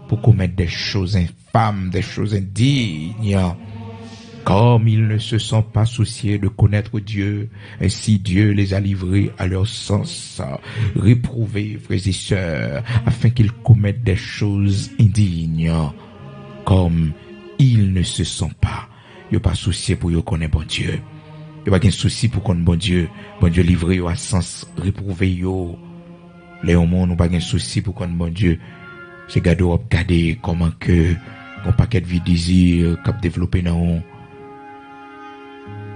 pour commettre des choses infâmes, des choses indignes. Comme ils ne se sont pas souciés de connaître Dieu, ainsi Dieu les a livrés à leur sens réprouvé, frères et sœurs, afin qu'ils commettent des choses indignes. Comme ils ne se sont pas, ils n'ont pas soucié pour qu'ils connaissent bon Dieu. Il n'y a pas de souci pour qu'on bon Dieu livré à sens réprouvé yo. Les hommes n'ont pas de souci pour qu'on bon Dieu. C'est regarder comment que un paquet de vie désir cap développer dans haut.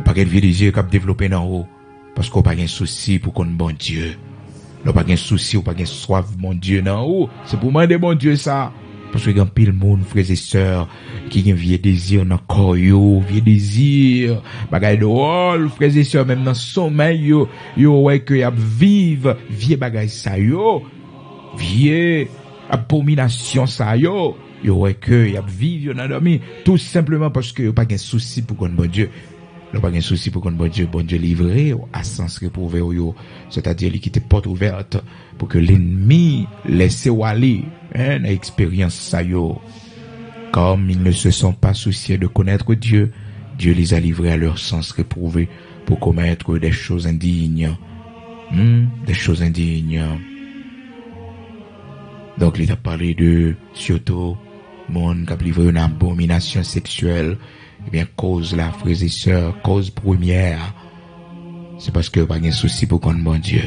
Un paquet de vie désir cap développer dans haut parce qu'on pas de souci pour qu'on bon Dieu. On pas de souci ou pas de soif mon Dieu dans haut. C'est pour demander bon Dieu ça. Parce que il y a pile monde, frères et sœurs, qui ont vieux désir dans le corps, vieux désir, bagay de rôle, frères et sœurs, même dans le sommeil, ouais, que y a vive, vieux bagay ça, vieux abomination ça, ouais, que y a vive, dans dormi, tout simplement parce que y a pas de souci pour qu'on bon Dieu. Il n'y a pas de souci pour qu'on bon Dieu livré à sens réprouvé, c'est-à-dire qu'il quitte porte ouverte pour que l'ennemi laisse aller, l'expérience ça yo. Comme ils ne se sont pas souciés de connaître Dieu, Dieu les a livrés à leur sens réprouvé pour commettre des choses indignes. Des choses indignes. Donc il a parlé de surtout monde qui a livré une abomination sexuelle. Eh bien, cause la frères et sœurs, cause première, c'est parce que pas de souci pour qu'on bon Dieu.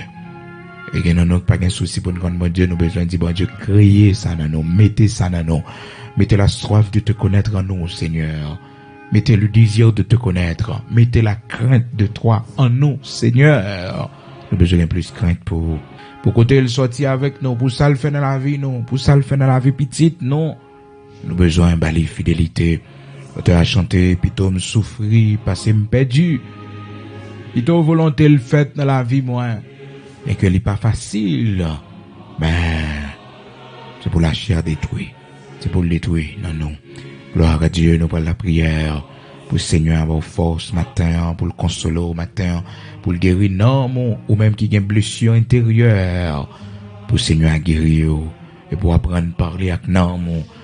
Et que nous pas de souci pour qu'on bon Dieu, nous besoin de dire bon Dieu, créez ça dans nous, mettez ça dans nous. Mettez la soif de te connaître en nous, Seigneur. Mettez le désir de te connaître. Mettez la crainte de toi en nous, Seigneur. Nous besoin de plus crainte pour côté le sortir avec nous, pour ça le faire dans la vie, nous, pour ça le faire dans la vie petite, non. Nous besoin de balayer fidélité. Tu as chanté, puis tu me souffri, parce que me perdu. Et ton volonté le fait dans la vie, moi. Et que n'est pas facile. Ben, c'est pour la chair détruite. C'est pour le détruire. Non, non. Gloire à Dieu, nous pour la prière. Pour le Seigneur avoir force matin, pour le consoler au matin, pour le guérir, non, ou même qui a une blessure intérieure. Pour le Seigneur guérir. Et pour apprendre à parler avec non,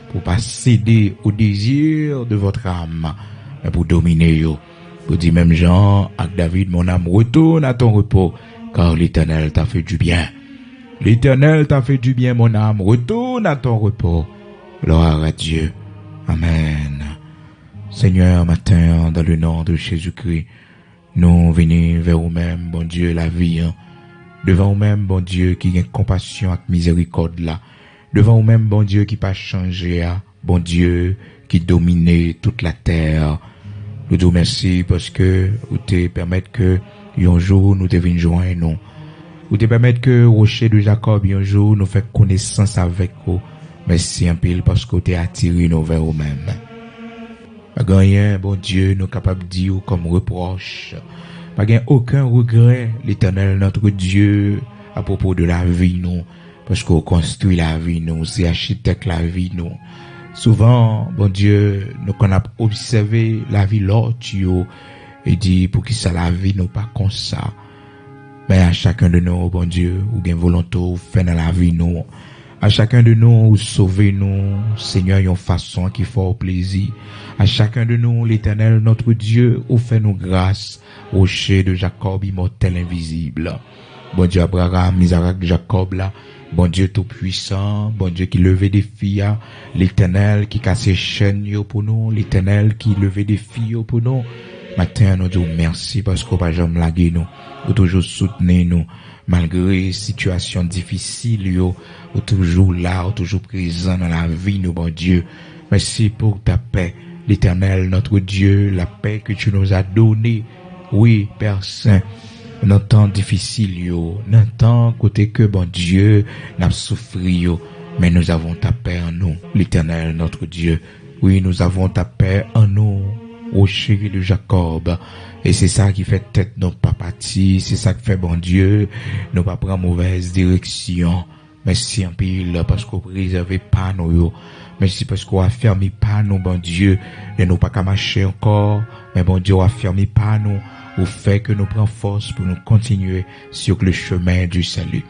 pour pas céder au désir de votre âme, mais pour dominer yo. Pour dire même Jean, avec David, mon âme, retourne à ton repos, car l'Éternel t'a fait du bien. L'Éternel t'a fait du bien, mon âme, retourne à ton repos. Gloire à Dieu. Amen. Seigneur, matin, dans le nom de Jésus-Christ, nous venons vers vous-même, bon Dieu, la vie, devant vous-même, bon Dieu, qui a compassion et miséricorde là. Devant vous-même, bon Dieu, qui pas changé, bon Dieu, qui domine toute la terre. Nous te remercions parce que vous te permettez que, un jour, nous devons joindre nous. Vous te permettez que, rocher de Jacob, un jour, nous fait connaissance avec vous. Merci un peu parce que vous t'es attiré nous vers vous-même. Pas rien, bon Dieu, nous capables de dire comme reproche. Pas aucun regret, l'Éternel, notre Dieu, à propos de la vie, nous. Parce qu'on construit la vie, nous, c'est architecte la vie, nous. Souvent, bon Dieu, nous qu'on a observé la vie l'autre, et dit, pour qui ça la vie, nous pas comme ça. Mais à chacun de nous, bon Dieu, ou gain volonté, ou fait dans la vie, nous. À chacun de nous, ou sauver nous, Seigneur, une façon qui fait au plaisir. À chacun de nous, l'Éternel, notre Dieu, ou fait nous grâce, rocher de Jacob, immortel, invisible. Bon Dieu Abraham, Isaac, Jacob là. Bon Dieu tout-puissant, bon Dieu qui levait des filles, l'Éternel qui casse les chaînes pour nous, l'Éternel qui levait des filles pour nous. Matin, nous disons merci parce qu'on va jamais laguer nous, ou toujours soutenir nous, malgré situation difficile, ou toujours là, ou toujours présent dans la vie, nous, bon Dieu. Merci pour ta paix, l'Éternel, notre Dieu, la paix que tu nous as donnée. Oui, Père Saint. Dans temps difficile dans temps côté que bon Dieu n'a souffri mais nous avons ta paix en nous, l'Éternel notre Dieu. Oui, nous avons ta paix en nous, rocher de Jacob. Et c'est ça qui fait tête nos pas partis, c'est ça qui fait bon Dieu, nous pas prendre mauvaise direction. Merci en pile parce qu'on préserve pas nous. Merci parce qu'on a fermé pas nous, bon Dieu, et nous pas qu'à marcher encore, mais bon Dieu a fermé pas nous. Au fait que nous prenons force pour nous continuer sur le chemin du salut.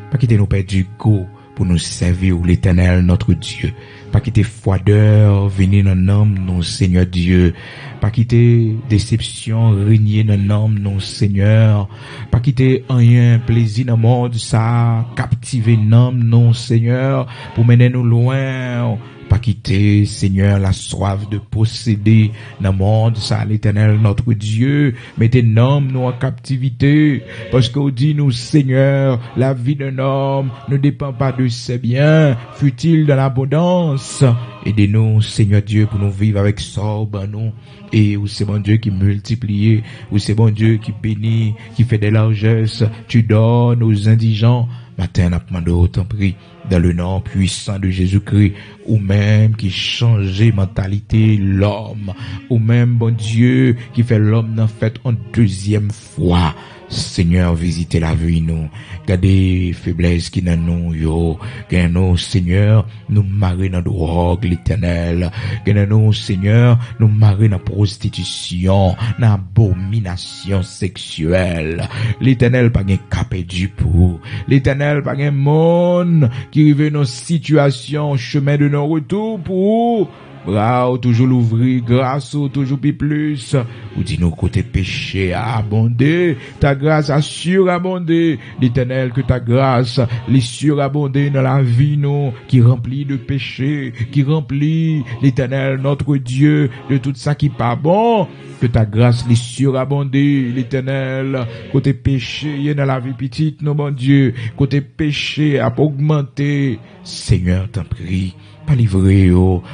Pas quitter nous perdre du goût pour nous servir l'Éternel notre Dieu. Pas quitter froideur venir dans l'âme non Seigneur Dieu. Pas quitter déception régner dans l'âme non Seigneur. Pas quitter rien plaisir dans le monde ça captiver l'âme non Seigneur pour mener nous loin. Pas quitter, Seigneur, la soif de posséder dans le monde, ça, l'Éternel, notre Dieu. Mettez l'homme, nous, en captivité. Parce qu'on dit, nous, Seigneur, la vie d'un homme ne dépend pas de ses biens, fut-il dans l'abondance. Aidez-nous, Seigneur Dieu, pour nous vivre avec sobre, nous. Et où c'est bon Dieu qui multiplie, où c'est bon Dieu qui bénit, qui fait des largesses. Tu donnes aux indigents. Matin, on a demandé autant pris dans le nom puissant de Jésus-Christ, ou même qui changeait mentalité l'homme, ou même bon Dieu qui fait l'homme en fait en deuxième fois. Seigneur, visitez la vie nous, gardez faiblesse qui dans nous yo, que nous Seigneur, nous marrer dans drogue l'Éternel, que nous Seigneur, nous marrer dans prostitution, dans abomination sexuelle. L'Éternel pas gain capé du pour, l'Éternel pas gain monde qui rive nos situations, chemin de nos retour pour bras toujours l'ouvrir, grâce ou toujours plus. Ou dis-nous côté péché a abondé, ta grâce a surabondé. L'Éternel que ta grâce les surabondé dans la vie nous, qui remplit de péché, qui remplit l'Éternel notre Dieu de tout ça qui pas bon. Que ta grâce les surabondé, l'Éternel, côté péché, y est dans la vie petite, non mon Dieu, côté péché a augmenté. Seigneur, t'en prie. Pas livré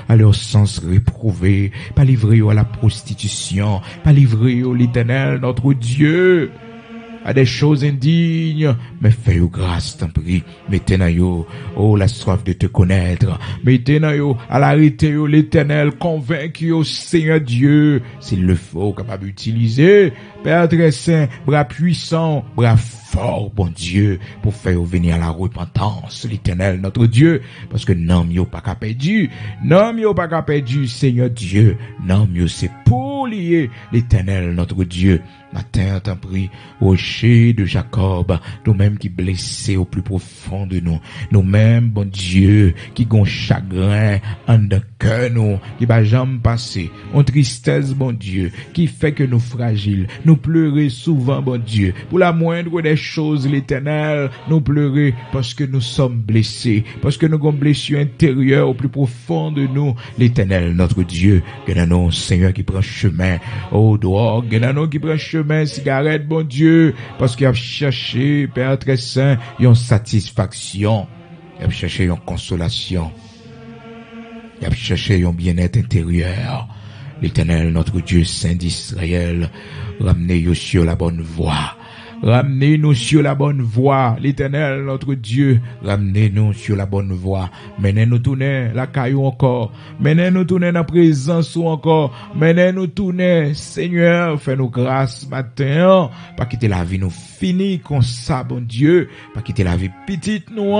à leur sens réprouvé, pas livré à la prostitution, pas livré l'Éternel, notre Dieu, à des choses indignes, mais fais-yo grâce, t'en prie, mettez na yo, oh, la soif de te connaître, mettez na yo, à l'arrêter l'Éternel, convaincu au Seigneur Dieu, s'il le faut, capable d'utiliser, Père très saint, bras puissant, bras fort, bon Dieu, pour faire venir à la repentance, l'Éternel, notre Dieu, parce que non, yo pas qu'à perdu, non, yo pas qu'à perdu, Seigneur Dieu, non, yo c'est pour lier l'Éternel, notre Dieu. Matin, t'en prie, rocher de Jacob, nous-mêmes qui blessés au plus profond de nous, nous-mêmes, bon Dieu, qui gon chagrin en de cœur nous, qui va jamais passer, en tristesse, bon Dieu, qui fait que nous fragiles, nous pleurer souvent, bon Dieu, pour la moindre des choses, l'Éternel, nous pleurer parce que nous sommes blessés, parce que nous avons blessure intérieure au plus profond de nous, l'Éternel, notre Dieu, que nous, Seigneur, qui prend chemin, oh, drogue, que nous qui prend chemin, cigarette, bon Dieu, parce qu'il a cherché, Père très saint, une satisfaction, il a cherché une consolation, il a cherché un bien-être intérieur. L'Éternel, notre Dieu saint d'Israël, ramenez-nous sur la bonne voie. Ramenez-nous sur la bonne voie, l'Éternel, notre Dieu. Ramenez-nous sur la bonne voie. Menez-nous tourner la caillou encore. Menez-nous tourner dans la présence ou encore. Menez-nous tourner, Seigneur, fais-nous grâce matin. Pas quitter la vie nous fini comme ça, bon Dieu. Pas quitter la vie petite nous,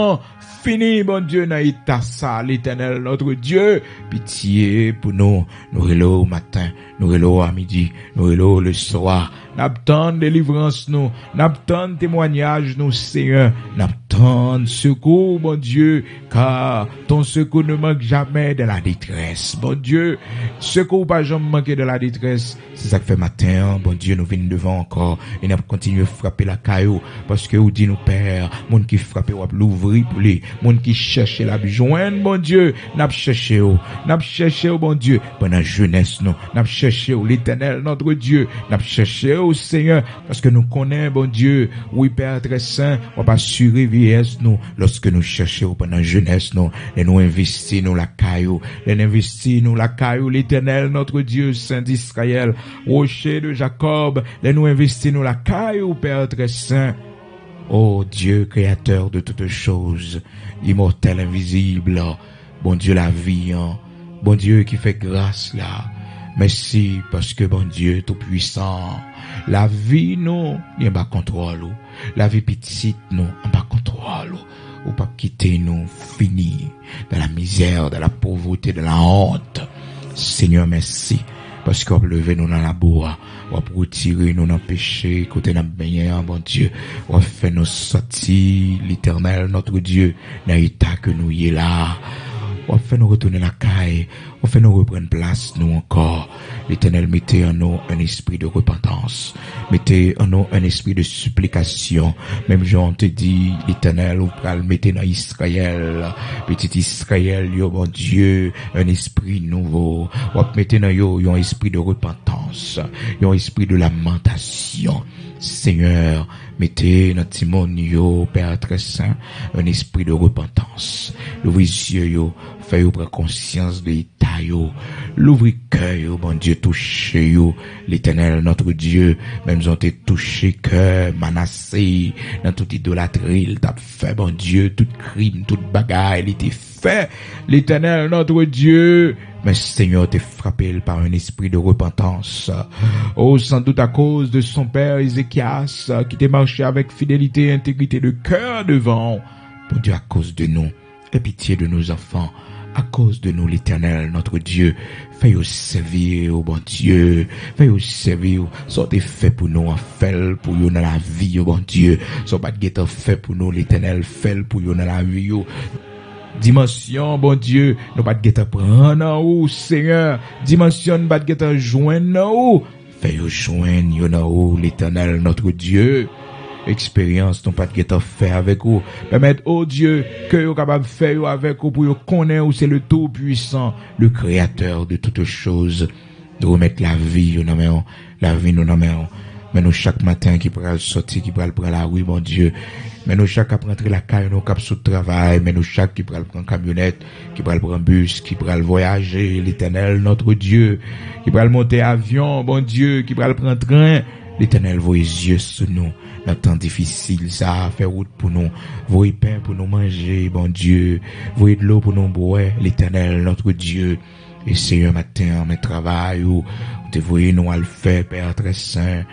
fini, bon Dieu, naïta ça, l'Éternel, notre Dieu. Pitié pour nous. Nous relons au matin, nous relons à midi, nous relons le soir. N'attend délivrance nous, n'attend témoignage nous, Seigneur, n'attend attendre secours, bon Dieu, car ton secours ne manque jamais de la détresse. Bon Dieu, secours pas jamais manquer de la détresse. C'est ça que fait matin, bon Dieu, nous venons devant encore et nous continuons à frapper la caillou parce que vous dit nous Père, monde qui frappe ou l'ouvrir pour lui, monde qui cherche la joindre, bon Dieu, n'a cherché bon Dieu, pendant jeunesse nous, n'a cherché l'Éternel notre Dieu, n'a cherché au Seigneur parce que nous connaissons bon Dieu, oui Père très saint, on va assurer vieillesse nous lorsque nous cherchons pendant jeunesse nous, et nous investir nous la caillou, l'Éternel notre Dieu saint d'Israël, rocher de Jacob, et nous investir nous la caillou Père très saint. Oh Dieu, créateur de toutes choses, immortel, invisible, bon Dieu la vie, bon Dieu qui fait grâce là. Merci parce que bon Dieu tout puissant, la vie nous, il n'y a pas contrôle, la vie petite nous, il n'y a pas contrôle, ou pas quitter nous, fini dans la misère, dans la pauvreté, dans la honte. Seigneur, merci. Parce qu'on lever nous dans la bois, on va retirer nous dans le péché, côté dans le baigner, bon Dieu, on va faire nous sortir, l'Éternel, notre Dieu, dans l'état que nous y est là. On va faire nous retourner la caille, on va faire nous reprendre place, nous encore. L'Éternel, mettez en nous un esprit de repentance. Mettez en nous un esprit de supplication. Même Jean te dit, l'Éternel, vous pouvez le mettre dans Israël. Petit Israël, yo, mon Dieu, un esprit nouveau. On va mettre dans yo, un esprit de repentance. Un esprit de lamentation. Seigneur, mettez dans Timon, yo, Père très saint, un esprit de repentance. L'ouvrez yeux, yo, faites prendre conscience de l'état, yo. L'ouvrez cœur, yo, bon Dieu, touchez, yo. L'Éternel, notre Dieu, même si on t'a touché cœur, Manassé, dans toute idolâtrie, il t'a fait, bon Dieu, tout crime, toute bagarre, il était fait. L'Éternel, notre Dieu, mais Seigneur t'es frappé par un esprit de repentance. Oh, sans doute à cause de son père Ézéchias, qui t'est marché avec fidélité et intégrité de cœur devant. Bon Dieu, à cause de nous, aie pitié de nos enfants. À cause de nous, l'Éternel, notre Dieu, fais-nous servir, oh bon Dieu, fais-nous servir, sortez fait pour nous, fait pour nous dans la vie, oh bon Dieu, soit pas de fait pour nous, l'Éternel, fait pour nous dans la vie, oh. Dimension, bon Dieu, nous pas de prendre en haut, Seigneur, dimension, nous pas de joindre en haut, fais-nous joindre en haut, l'Éternel, notre Dieu. Expérience non pas de faire avec vous. Permettre, oh Dieu, que vous capable de faire avec vous pour vous connaître où c'est le Tout-Puissant, le Créateur de toutes choses. De remettre la vie, nous nommons, la vie, nous nommons. Mais nous chaque matin qui pourra sortir, qui pourra prendre la rue, mon Dieu. Mais nous chaque qui rentrer la caille, nous cap sous travail. Mais nous chaque qui pourra prendre camionnette, qui pourra prendre bus, qui pourra voyager, l'Éternel, notre Dieu. Qui pourra monter avion, bon Dieu, qui pourra prendre train. L'Éternel, vos yeux sur nous. Dans temps difficile, ça fait route pour nous. Voyez pain pour nous manger, bon Dieu. Voyez de l'eau pour nous boire, l'Éternel, notre Dieu. Et Seigneur, matin, mes travail, ou te voyez nous à le faire, Père très saint.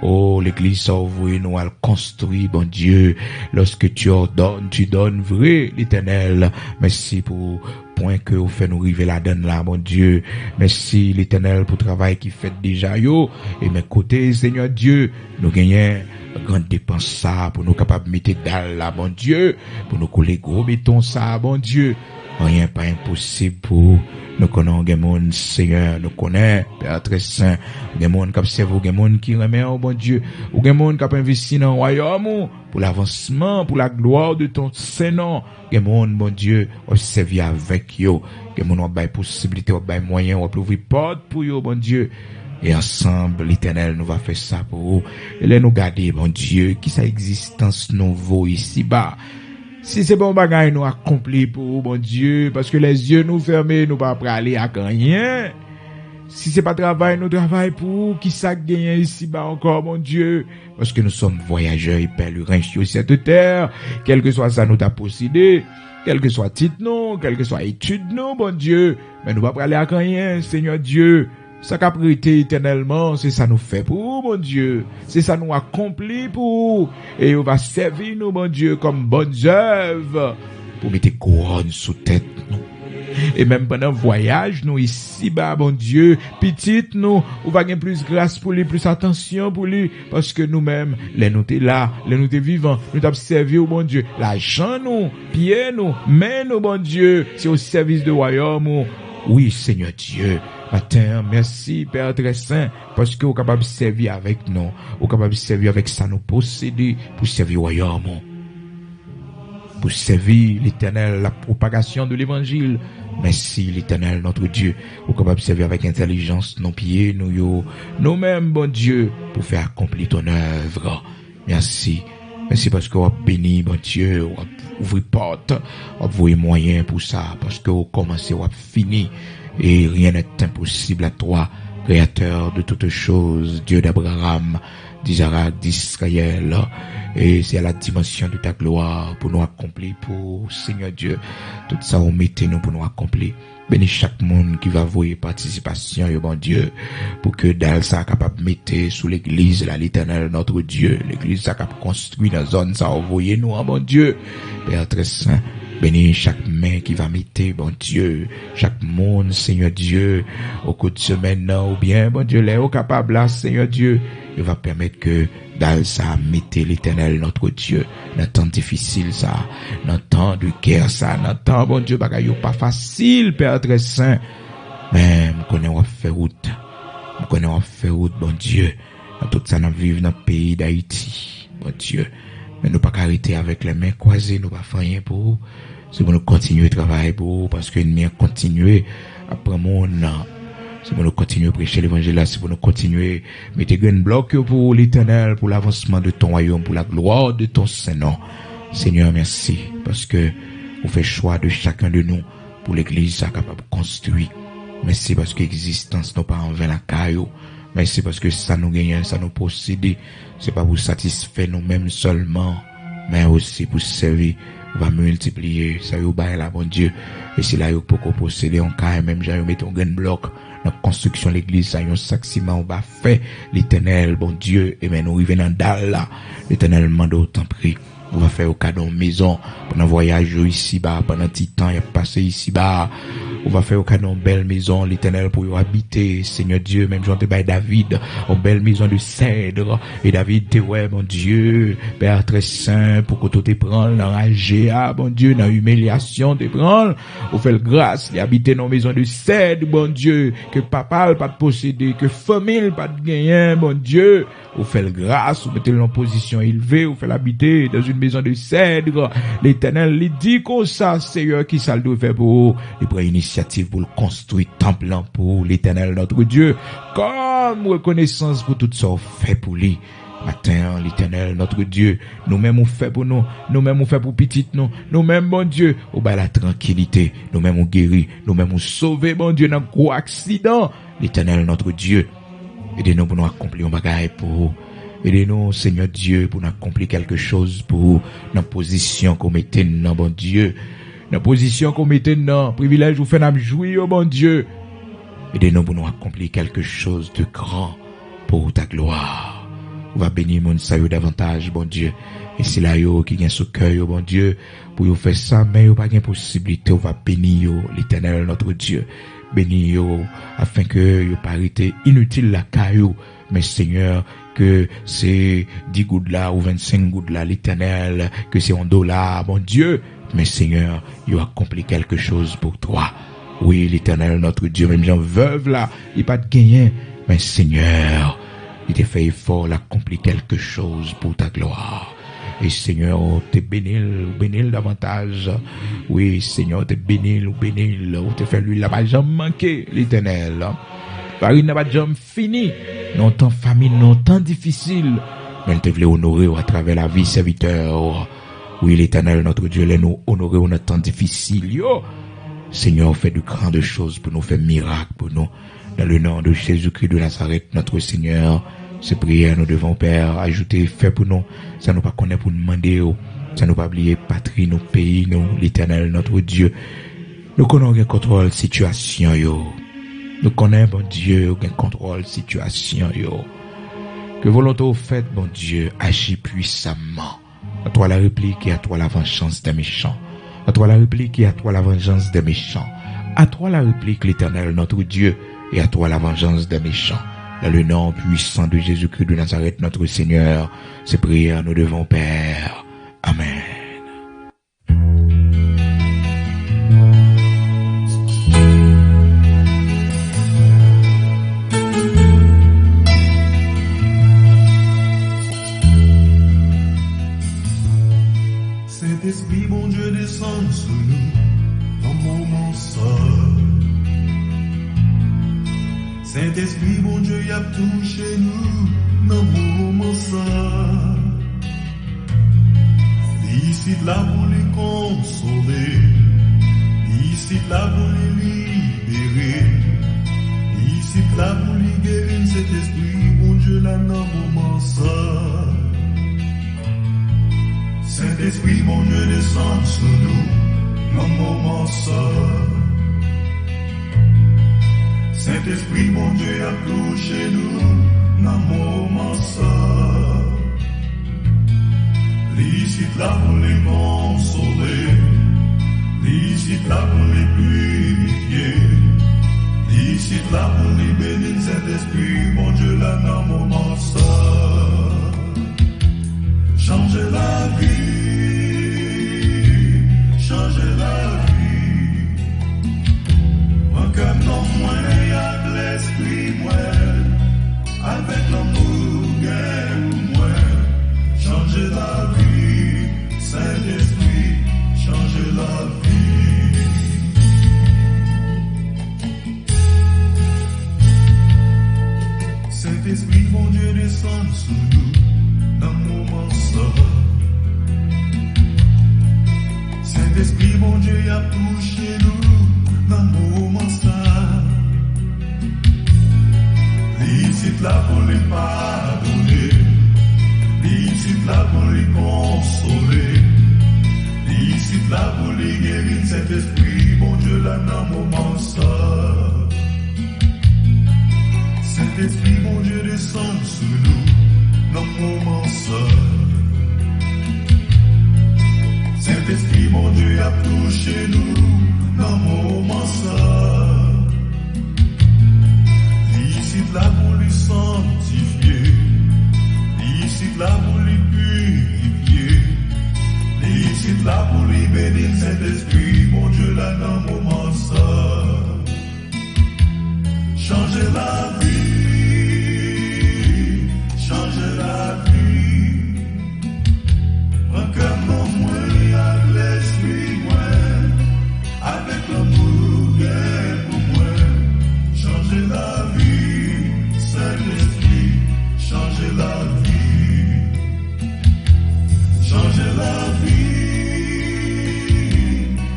Oh, l'église, ça, voyez nous à le construire, bon Dieu. Lorsque tu ordonnes, tu donnes vrai, l'Éternel. Merci pour point que vous faites nous arriver la donne là, mon Dieu. Merci, l'Éternel, pour le travail qui fait déjà, yo. Et mes côtés, Seigneur Dieu, nous gagnons grande dépense ça, pour nous capables de mettre dalle là, bon Dieu. Pour nous coller gros béton ça, bon Dieu. Rien pas impossible pour nous connaissons des monde, Seigneur, nous connaissons, Père très saint, des monde qui observent, des monde qui remet au bon Dieu, ou des monde qui investi dans le royaume, pour l'avancement, pour la gloire de ton Saint-Nom, des monde, bon Dieu, observe avec yo, des monde ont des possibilités, ont des moyens, ont ouvrir porte pour yo, bon Dieu. Et ensemble, l'Éternel nous va faire ça pour vous. Et là, nous garder, bon Dieu, qui sa existence nouveau ici-bas. Si c'est bon bagage nous accompli pour vous, bon Dieu, parce que les yeux nous fermés, nous pas aller à rien. Si c'est pas travail, nous travaillons pour vous, qui ça gagne ici-bas encore, mon Dieu, parce que nous sommes voyageurs et pèlerins sur cette terre, quel que soit ça nous t'a possédé, quel que soit titre nous, quel que soit étude nous, bon Dieu, mais nous pas aller à rien, Seigneur Dieu. Ça qu'a prêté éternellement, c'est ça nous fait pour vous, mon Dieu. C'est ça nous accomplit pour vous. Et on va servir nous, mon Dieu, comme bonnes œuvres. Pour mettre couronne sous tête nous. et même pendant voyage, nous ici, bah, bon Dieu, petite nous, ou va gagner plus grâce pour lui, plus attention pour lui, parce que nous-mêmes, les nous t'es là, les nous t'es vivants, nous t'avons servi au bon Dieu, l'argent nous, pieds nous, mains nous, bon Dieu, c'est au service de royaume. Oui, Seigneur Dieu, matin, merci, Père très saint, parce que vous êtes capable de servir avec nous, vous êtes capable de servir avec ça, nous posséder, pour servir au royaume, pour servir l'Éternel, la propagation de l'Évangile. Merci, l'Éternel, notre Dieu, vous êtes capable de servir avec intelligence, nos pieds, nous-mêmes, bon Dieu, pour faire accomplir ton œuvre. Merci. Merci parce que vous avez béni, bon Dieu, vous avez ouvert porte, vous avez voué moyen pour ça, parce que vous commencez, vous avez fini, et rien n'est impossible à toi, Créateur de toutes choses, Dieu d'Abraham, d'Isaac, d'Israël, et c'est à la dimension de ta gloire pour nous accomplir, pour Seigneur Dieu, tout ça, vous mettez nous pour nous accomplir. Bénis chaque monde qui va vouer participation, bon Dieu, pour que dans ça capable mettre sous l'église, là, l'Éternel, notre Dieu, l'église ça capable construire dans zone ça, envoyer nous, bon Dieu, Père très saint. Bénis chaque main qui va mettre, bon Dieu, chaque monde, Seigneur Dieu, au cours de semaine, non, ou bien, bon Dieu, là, au capable, là, Seigneur Dieu, il va permettre que, dans ça, mettez l'Éternel, notre Dieu, dans temps difficile, ça, dans temps de guerre, ça, dans temps, bon Dieu, bagaille pas facile, Père très saint, mais, me connais, on va faire route, bon Dieu, dans tout ça, nous vivons dans le pays d'Haïti, bon Dieu, mais nous pas arrêter avec les mains croisées, nous pas faire rien pour vous. C'est pour nous continuer à travailler pour vous, parce que nous continuer à prendre mon nom. C'est pour nous continuer à prêcher l'évangile là, c'est pour nous continuer à mettre un bloc pour l'Éternel, pour l'avancement de ton royaume, pour la gloire de ton Saint-Nom. Seigneur, merci, parce que vous faites choix de chacun de nous pour l'église, ça capable de construire. Merci parce que l'existence n'est pas en vain la caillou. Merci parce que ça nous gagne, ça nous possède. C'est pas pour satisfaire nous-mêmes seulement, mais aussi pour servir. On va multiplier, ça y est, là, bon Dieu. Et c'est là, pour qu'on posséder, on quand même, j'ai mis un grand bloc, dans la construction de l'église, ça y est, un sac ciment, on va faire l'Éternel, bon Dieu, et maintenant, nous revenons dans là, l'Éternel mande autant pris. On va faire au cadeau maison, pendant voyage ici bas, pendant petit temps, il a passé ici bas. On va faire au cadeau belle maison, l'Éternel pour y habiter, Seigneur Dieu, même Jean te baille David, une belle maison de cèdre, et David te ouais, mon Dieu, Père très saint, pour que tu te prends l'enragé, ah, bon Dieu, dans l'humiliation te prends, on fait le grâce, il habite dans une maison de cèdre, bon Dieu, que papa pas de posséder, que famille pas de gagner, bon Dieu, on fait le grâce, on mettez en position élevée, on fait l'habiter dans une maison de cèdre, l'Éternel, il dit comme ça, Seigneur, qui ça le doit faire pour il prend initiative pour le construire temple pour l'Éternel, notre Dieu, comme reconnaissance pour tout ça, on fait pour lui. Matin, l'Éternel, notre Dieu, nous-mêmes on fait pour nous, nous-mêmes on fait pour petite nous, nous-mêmes, bon Dieu, on bat la tranquillité, nous-mêmes on guérit, nous-mêmes on sauve, bon Dieu, dans un gros accident, l'Éternel, notre Dieu, aidez-nous pour nous accomplir un bagage pour aidez-nous, Seigneur Dieu, pour nous accomplir quelque chose pour la position qu'on mettait dans, bon Dieu, la position qu'on mettait dans, privilège vous fait nous jouir, bon Dieu, aidez-nous pour nous accomplir quelque chose de grand pour ta gloire. On va bénir mon salut davantage, bon Dieu. Et c'est là yo qui vient sous cœur, bon Dieu, pour vous faire ça, mais yo pas de possibilité, on va bénir l'Éternel, notre Dieu. Bénir afin que yo pas été inutile la caillou, mais Seigneur, que c'est 10 gouttes là ou 25 gouttes là, l'Éternel, que c'est $1, bon Dieu, mais Seigneur, yo accompli quelque chose pour toi. Oui, l'Éternel, notre Dieu, même Jean veuve là, il pas de gagner, mais Seigneur, il t'a fait effort d'accomplir quelque chose pour ta gloire. Et Seigneur, t'es bénil davantage. Oui, Seigneur, t'es bénil, t'es fait lui là, pas jamais manqué, l'Éternel. Paris n'a pas jamais fini. Non temps famine, non temps difficile. Mais il te voulait honorer à travers la vie serviteur. Oui, l'Éternel, notre Dieu, les nous honorer dans temps difficile. Yo, Seigneur, fais de grandes choses pour nous, faire miracle pour nous. Dans le nom de Jésus-Christ de Nazareth, notre Seigneur, ces prières nous devons, Père, ajouter, fait pour nous. Ça nous pas connaît pour nous demander, ça nous pas oublier patrie, nos pays, nous, l'Éternel, notre Dieu. Nous connaissons le contrôle situation, yo. Nous connaissons, bon Dieu, le contrôle situation, yo. Que volonté au fait, bon Dieu, agis puissamment. À toi la réplique et à toi la vengeance des méchants. À toi la réplique et à toi la vengeance des méchants. À toi la réplique, l'Éternel, notre Dieu, et à toi la vengeance des méchants. Dans le nom puissant de Jésus-Christ de Nazareth, notre Seigneur, ces prières nous devons, Père. Amen. Saint-Esprit, bon Dieu, descend sur nous dans mon moment seul. Saint-Esprit, bon Dieu, y a touché nous dans mon moment seul. Ici là pour les consoler, ici là pour les libérer, ici là pour les guérir. Saint-Esprit, bon Dieu, là dans mon moment seul. Saint-Esprit, bon Dieu, descend sur nous, dans mon moment seul. Saint-Esprit, bon Dieu, a touché nous, dans mon moment seul. Licite là pour les consoler, licite là pour les purifier, licite là pour les bénir. Saint-Esprit, bon Dieu, là dans mon moment seul. Changer la vie, changer la vie. Encore non moins avec l'esprit moins, avec l'amour gain moins. Changer la vie, Saint-Esprit, changer la vie. Saint-Esprit, mon Dieu, descend sur nous dans mon moment seul. Saint-Esprit, mon Dieu, y a touché nous dans mon moment seul. Licite là pour les pardonner, licite là pour les consoler, licite là pour les guérir. Saint-Esprit, mon Dieu, là dans mon moment seul. Saint-Esprit, mon Dieu, descend sur nous dans mon moment seul. Saint-Esprit, mon Dieu, a touché nous dans mon moment seul. Licite là pour les sanctifier, licite là pour les purifier, licite là pour les bénir. Saint-Esprit, mon Dieu, là dans mon moment seul. Changer la vie, changer la vie. Encore non moins avec l'esprit moins, avec l'amour gain pour moi. Changer la vie, Saint-Esprit, changer la vie. Changer la vie,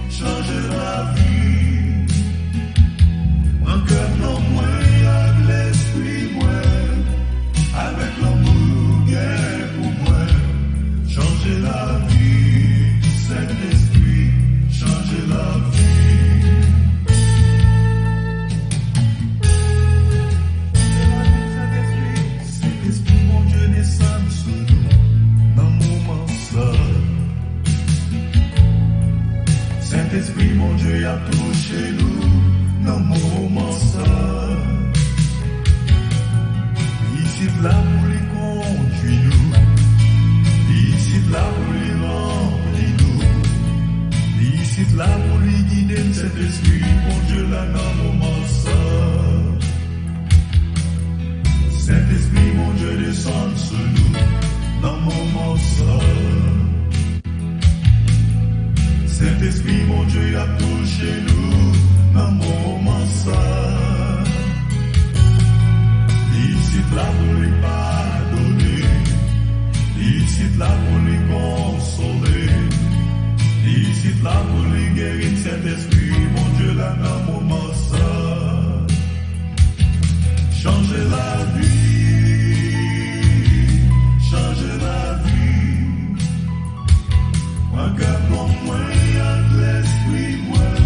changer la vie. Encore non moins avec l'esprit moins, avec l'amour gain pour moi. Changer la vie, Saint-Esprit, changer la vie. Saint-Esprit, mon Dieu, descend sur nous dans mon moment seul. Saint-Esprit, mon Dieu, a touché nous dans mon moment seul. Ici là pour les conduire nous, ici là pour les remplir nous, ici là pour les guider. Saint-Esprit, mon Dieu, là dans mon moment seul. Saint-Esprit, mon Dieu, descend sur nous dans mon moment seul. Saint-Esprit, mon Dieu, a touché nous dans mon moment seul. Ici là pour les pardonner, ici là pour les consoler, ici là pour les guérir. Saint-Esprit, mon Dieu, là dans mon moment seul. Changer la vie, changer la vie. Encore non moins avec l'esprit moins,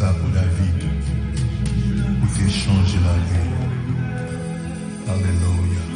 ça pour la vie, pour t'échanger la vie. Alléluia.